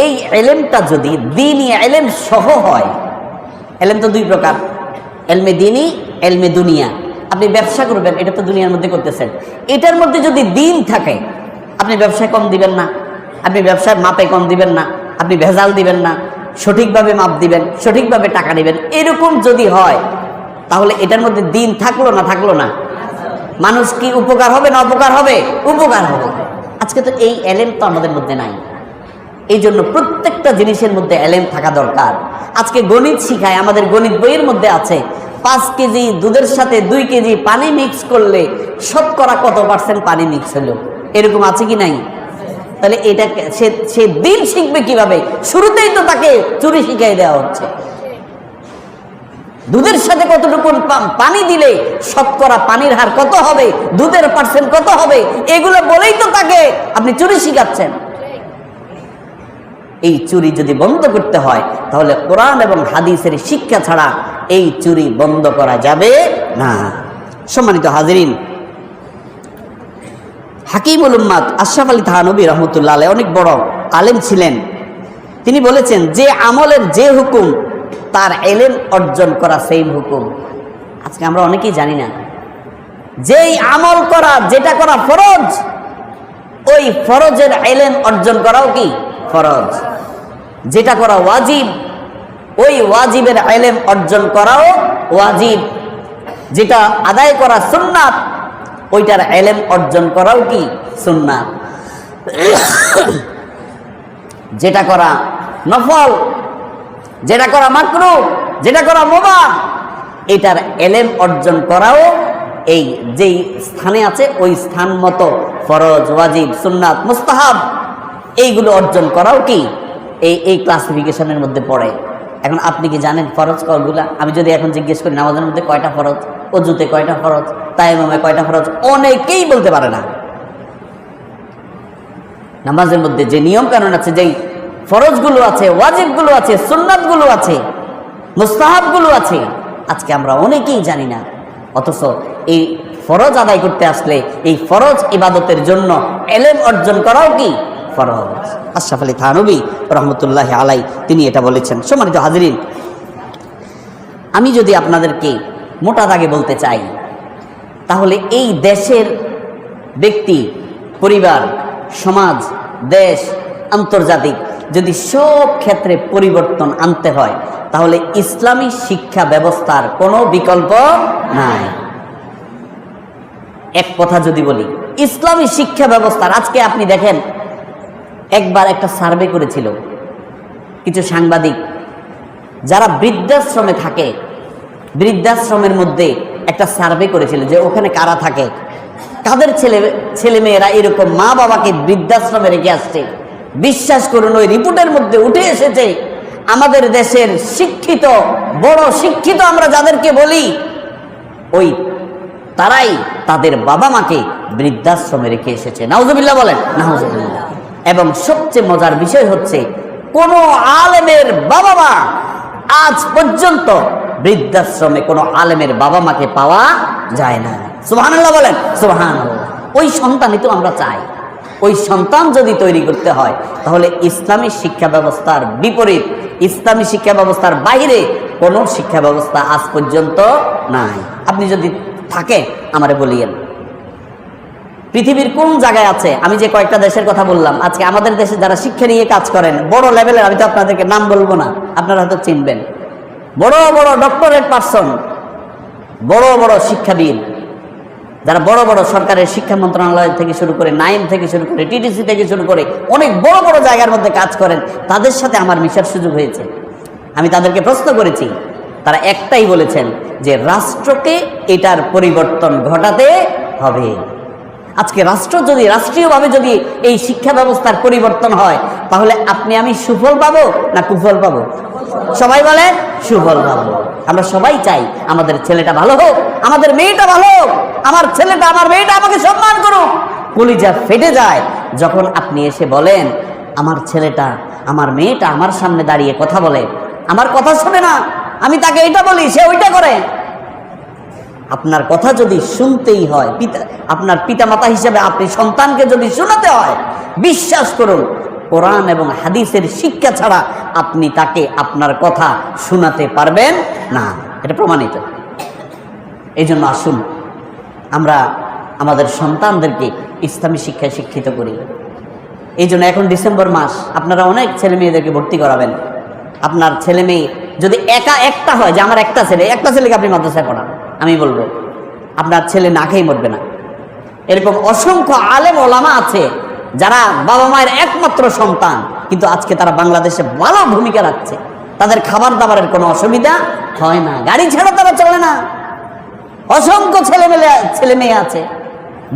এই এলেমটা যদি দ্বীনি এলেম সহ হয়, এলেম তো 2 প্রকার, এলমে দ্বীনি, এলমে দুনিয়া। আপনি ব্যবসা করবেন, এটা তো দুনিয়ার মধ্যে করতেছেন, এটার মধ্যে যদি দ্বীন থাকে, আপনি ব্যবসায় কম দিবেন না, আপনি ব্যবসায় মাপে কম দিবেন না, আপনি ভেজাল দিবেন না, সঠিকভাবে মাপ দিবেন, সঠিকভাবে টাকা নেবেন। এরকম যদি হয় তাহলে এটার মধ্যে দ্বীন থাকলো না থাকলো না, মানুষ কি উপকার হবে না অপকার হবে? উপকার হবে। আজকে তো এই এলেম তো আমাদের মধ্যে নাই। এই জন্য প্রত্যেকটা জিনিসের মধ্যে এলেম থাকা দরকার। আজকে গণিত শিখায়, আমাদের গণিত বইয়ের মধ্যে আছে 5 কেজি দুধের সাথে 2 কেজি পানি মিক্স করলে শতকরা কত % পানি মিক্স হলো, এরকম আছে কি নাই? তাহলে এটা সে দিন শিখবে কিভাবে? শুরুতেই তো তাকে চুরি শিখাই দেওয়া হচ্ছে। দুধের সাথে কতটুকু পানি দিলে শতকরা পানির হার কত হবে, দুধের পার্সেন্ট কত হবে, এগুলো বলেই তো তাকে আপনি চুরি শিখাচ্ছেন। এই চুরি যদি বন্ধ করতে হয় তাহলে কোরআন এবং হাদিসের শিক্ষা ছাড়া এই চুরি বন্ধ করা যাবে না। সম্মানিত হাজিরিন, হাকিমুল উম্মাত আশরাফ আলী থানভী রহমতুল্লাহ আলাইহি অনেক বড় আলেম ছিলেন। তিনি বলেছেন, যে আমলের যে হুকুম তার ইলম অর্জন করা সেই হুকুম। আজকে আমরা অনেকেই জানি না, যেই আমল করা, যেটা করা ফরজ, ওই ফরজের ইলম অর্জন করাও কি ফরজ। যেটা করা ওয়াজিব, ওই ওয়াজিবের ইলম অর্জন করাও ওয়াজিব। যেটা আদায় করা সুন্নাত, ওইটার ইলম অর্জন করাও কি সুন্নাত। যেটা করা নফল, যেটা করা মাকরুহ, যেটা করা মুবাহ, এটার ইলম অর্জন করাও এই যেই স্থানে আছে ওই স্থান মতো ফরজ, ওয়াজিব, সুন্নাত, মুস্তাহাব এইগুলো অর্জন করাও কি এই ক্লাসিফিকেশনের মধ্যে পড়ে। এখন আপনি কি জানেন ফরজ কয়গুলা? আমি যদি এখন জিজ্ঞেস করি নামাজের মধ্যে কয়টা ফরজ, ওযুতে কয়টা ফরজ, তায়াম্মুমে কয়টা ফরজ, অনেকেই বলতে পারে না। নামাজের মধ্যে যে নিয়ম কানুন আছে, যেই ফরজগুলো আছে, ওয়াজিবগুলো আছে, সুন্নাতগুলো আছে, মুস্তাহাবগুলো আছে, আজকে আমরা অনেকেই জানি না। অথচ এই ফরজ আদায় করতে আসলে এই ফরজ ইবাদতের জন্য ইলম অর্জন করাও কি ফরজ। আশরাফ আলী থানভী রহমতুল্লাহি আলাইহি তিনি এটা বলেছেন। সম্মানিত হাজিরিন, আমি যদি আপনাদেরকে মোটা দাগে বলতে চাই, তাহলে এই দেশের ব্যক্তি, পরিবার, সমাজ, দেশ, আন্তর্জাতিক যদি সব ক্ষেত্রে পরিবর্তন আনতে হয় তাহলে ইসলামী শিক্ষা ব্যবস্থার কোনো বিকল্প নাই। এক কথা যদি বলি, ইসলামী শিক্ষা ব্যবস্থার, আজকে আপনি দেখেন, একবার একটা সার্ভে করেছিল কিছু সাংবাদিক যারা বৃদ্ধাশ্রমে থাকে, বৃদ্ধাশ্রমের মধ্যে একটা সার্ভে করেছিল যে ওখানে কারা থাকে, কাদের ছেলেমেয়েরা এরকম মা বাবাকে বৃদ্ধাশ্রমে রেখে আসছে। বিশ্বাস করুন, ওই রিপোর্টের মধ্যে উঠে এসেছে আমাদের দেশের শিক্ষিত, বড় শিক্ষিত আমরা যাদেরকে বলি, ওই তারাই তাদের বাবা মাকে বৃদ্ধাশ্রমে রেখে এসেছে। নাউজুবিল্লাহ বলেন, নাউজুবিল্লাহ। এবং সবচেয়ে মজার বিষয় হচ্ছে, কোন আলেমের বাবা মা আজ পর্যন্ত বৃদ্ধাশ্রমে কোনো আলেমের বাবা মাকে পাওয়া যায় না। সুবহানাল্লাহ বলেন, সুবহানাল্লাহ। ওই সন্তানই তো আমরা চাই। ওই সন্তান যদি তৈরি করতে হয় তাহলে ইসলামী শিক্ষা ব্যবস্থার বিপরীত, ইসলামী শিক্ষা ব্যবস্থার বাইরে কোনো শিক্ষা ব্যবস্থা আজ পর্যন্ত নাই। আপনি যদি থাকে আমারে বলিয়েন, পৃথিবীর কোন জায়গায় আছে? আমি যে কয়েকটা দেশের কথা বললাম, আজকে আমাদের দেশে যারা শিক্ষা নিয়ে কাজ করেন বড় লেভেলের, আমি তো আপনাদেরকে নাম বলবো না, আপনারা হয়তো চিনবেন, বড় বড় ডক্টরেট পার্সন, বড় বড় শিক্ষাবিদ, যারা বড় বড় সরকারের শিক্ষা মন্ত্রণালয় থেকে শুরু করে, নাইম থেকে শুরু করে, টিটিসি থেকে শুরু করে অনেক বড় বড় জায়গার মধ্যে কাজ করেন, তাদের সাথে আমার মিশার সুযোগ হয়েছে। আমি তাদেরকে প্রশ্ন করেছি, তারা একটাই বলেছেন যে রাষ্ট্রকে এটার পরিবর্তন ঘটাতে হবে। আজকে রাষ্ট্র যদি, রাষ্ট্রীয়ভাবে যদি এই শিক্ষা ব্যবস্থার পরিবর্তন হয় তাহলে আপনি আমি সুফল পাবো না কুফল পাবো? সবাই বলে সুফল পাবো। আমরা সবাই চাই আমাদের ছেলেটা ভালো হোক, আমাদের মেয়েটা ভালো হোক, আমার ছেলেটা, আমার মেয়েটা আমাকে সম্মান করুক। কলিজা ফেটে যায় যখন আপনি এসে বলেন আমার ছেলেটা, আমার মেয়েটা আমার সামনে দাঁড়িয়ে কথা বলে, আমার কথা শোনে না, আমি তাকে এটা বলি, সে ওইটা করে। আপনার কথা যদি শুনতেই হয়, আপনার পিতামাতা হিসেবে আপনি সন্তানকে যদি শোনাতে হয়, বিশ্বাস করুন কোরআন এবং হাদিসের শিক্ষা ছাড়া আপনি তাকে আপনার কথা শোনাতে পারবেন না, এটা প্রমাণিত। এই জন্য আসুন আমরা আমাদের সন্তানদেরকে ইসলামী শিক্ষায় শিক্ষিত করি। এই জন্য এখন ডিসেম্বর মাস, আপনারা অনেক ছেলে মেয়েদেরকে ভর্তি করাবেন। আপনার ছেলে মেয়ে যদি একটা হয়, যে আমার একটা ছেলেকে আপনি মাদ্রাসায় পড়ান, আমি বলবো আপনার ছেলে না খেয়ে মরবে না। এরকম অসংখ্য আলেম ওলামা আছে যারা বাবা মায়ের একমাত্র সন্তান, কিন্তু আজকে তারা বাংলাদেশে ভালো ভূমিকা রাখছে, তাদের খাবার দাবারের কোনো অসুবিধা হয় না, গাড়ি ছাড়া তারা চলে না। অসংখ্য ছেলে মেয়ে আছে।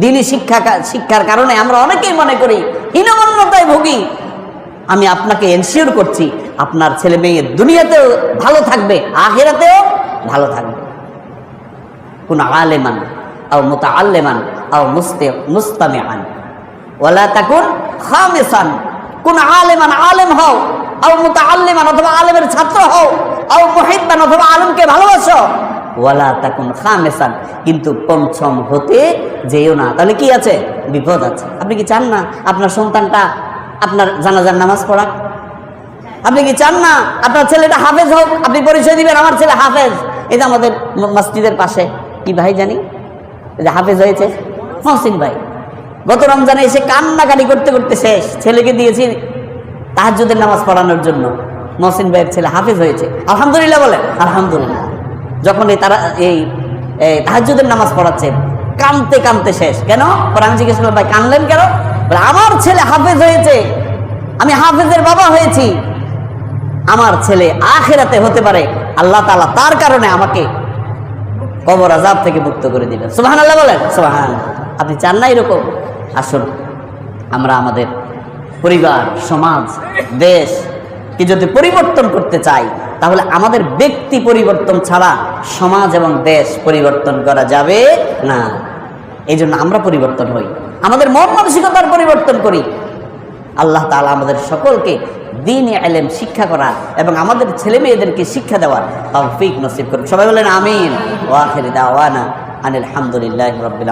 দিনী শিক্ষার কারণে আমরা অনেকেই মনে করি হীনমন্যতায় ভুগি। আমি আপনাকে এনশিওর করছি আপনার ছেলে মেয়ে দুনিয়াতেও ভালো থাকবে, আখিরাতেও ভালো থাকবে। কুন আলেমান আও মুতাআল্লিমান আও মুস্তামিআন ওয়ালা তাকুন খামিসান। কুন আলেমান, আলেম হও, আও মুতাআল্লিমান অথবা আলেমের ছাত্র হও, আও মুহিব্বান অথবা আলেমকে ভালোবাসো, ওয়ালা তাকুন খামিসান কিন্তু পঞ্চম হতে যেও না। তাহলে কি আছে? বিপদ আছে। আপনি কি চান না আপনার সন্তানটা আপনার জানাজার নামাজ পড়াক? আপনি কি চান না আপনার ছেলেটা হাফেজ হোক? আপনি পরিচয় দিবেন আমার ছেলে হাফেজ। এই যে আমাদের মসজিদের পাশে কি ভাই জানি যে হাফেজ হয়েছে, মহসিন ভাই, গত রমজানে এসে কান্নাকাটি করতে করতে শেষ। ছেলেকে দিয়েছি তাহাজ্জুদের নামাজ পড়ানোর জন্য, মহসিন ভাইয়ের ছেলে হাফেজ হয়েছে। আলহামদুলিল্লাহ বলে, আলহামদুলিল্লাহ। যখন তারা এই তাহাজ্জুদের নামাজ পড়াচ্ছে কাঁদতে কাঁদতে শেষ। কেন? পরে আমি জিজ্ঞেস করলাম, ভাই কাঁদলেন কেন? আমার ছেলে হাফেজ হয়েছে, আমি হাফেজের বাবা হয়েছি, আমার ছেলে আখিরাতে হতে পারে আল্লাহ তাআলা তার কারণে আমাকে কবর আযাব থেকে মুক্ত করে দিবেন। সুবহানাল্লাহ বলেন, সুবহানাল্লাহ। আপনি চান না এরকম? আসুন আমরা আমাদের পরিবার, সমাজ, দেশ কি যদি পরিবর্তন করতে চাই তাহলে আমাদের ব্যক্তি পরিবর্তন ছাড়া সমাজ এবং দেশ পরিবর্তন করা যাবে না। এই জন্য আমরা পরিবর্তন হই, আমাদের মন মানসিকতার পরিবর্তন করি। আল্লাহ তাআলা আমাদের সকলকে দ্বীনি ইলম শিক্ষা করার এবং আমাদের ছেলে মেয়েদেরকে শিক্ষা দেওয়ার তৌফিক নসিব করুন। সবাই বলেন আমিন। ওয়া আখিরু দাওয়ানা আনিল হামদুলিল্লাহি রাব্বিল আলামিন।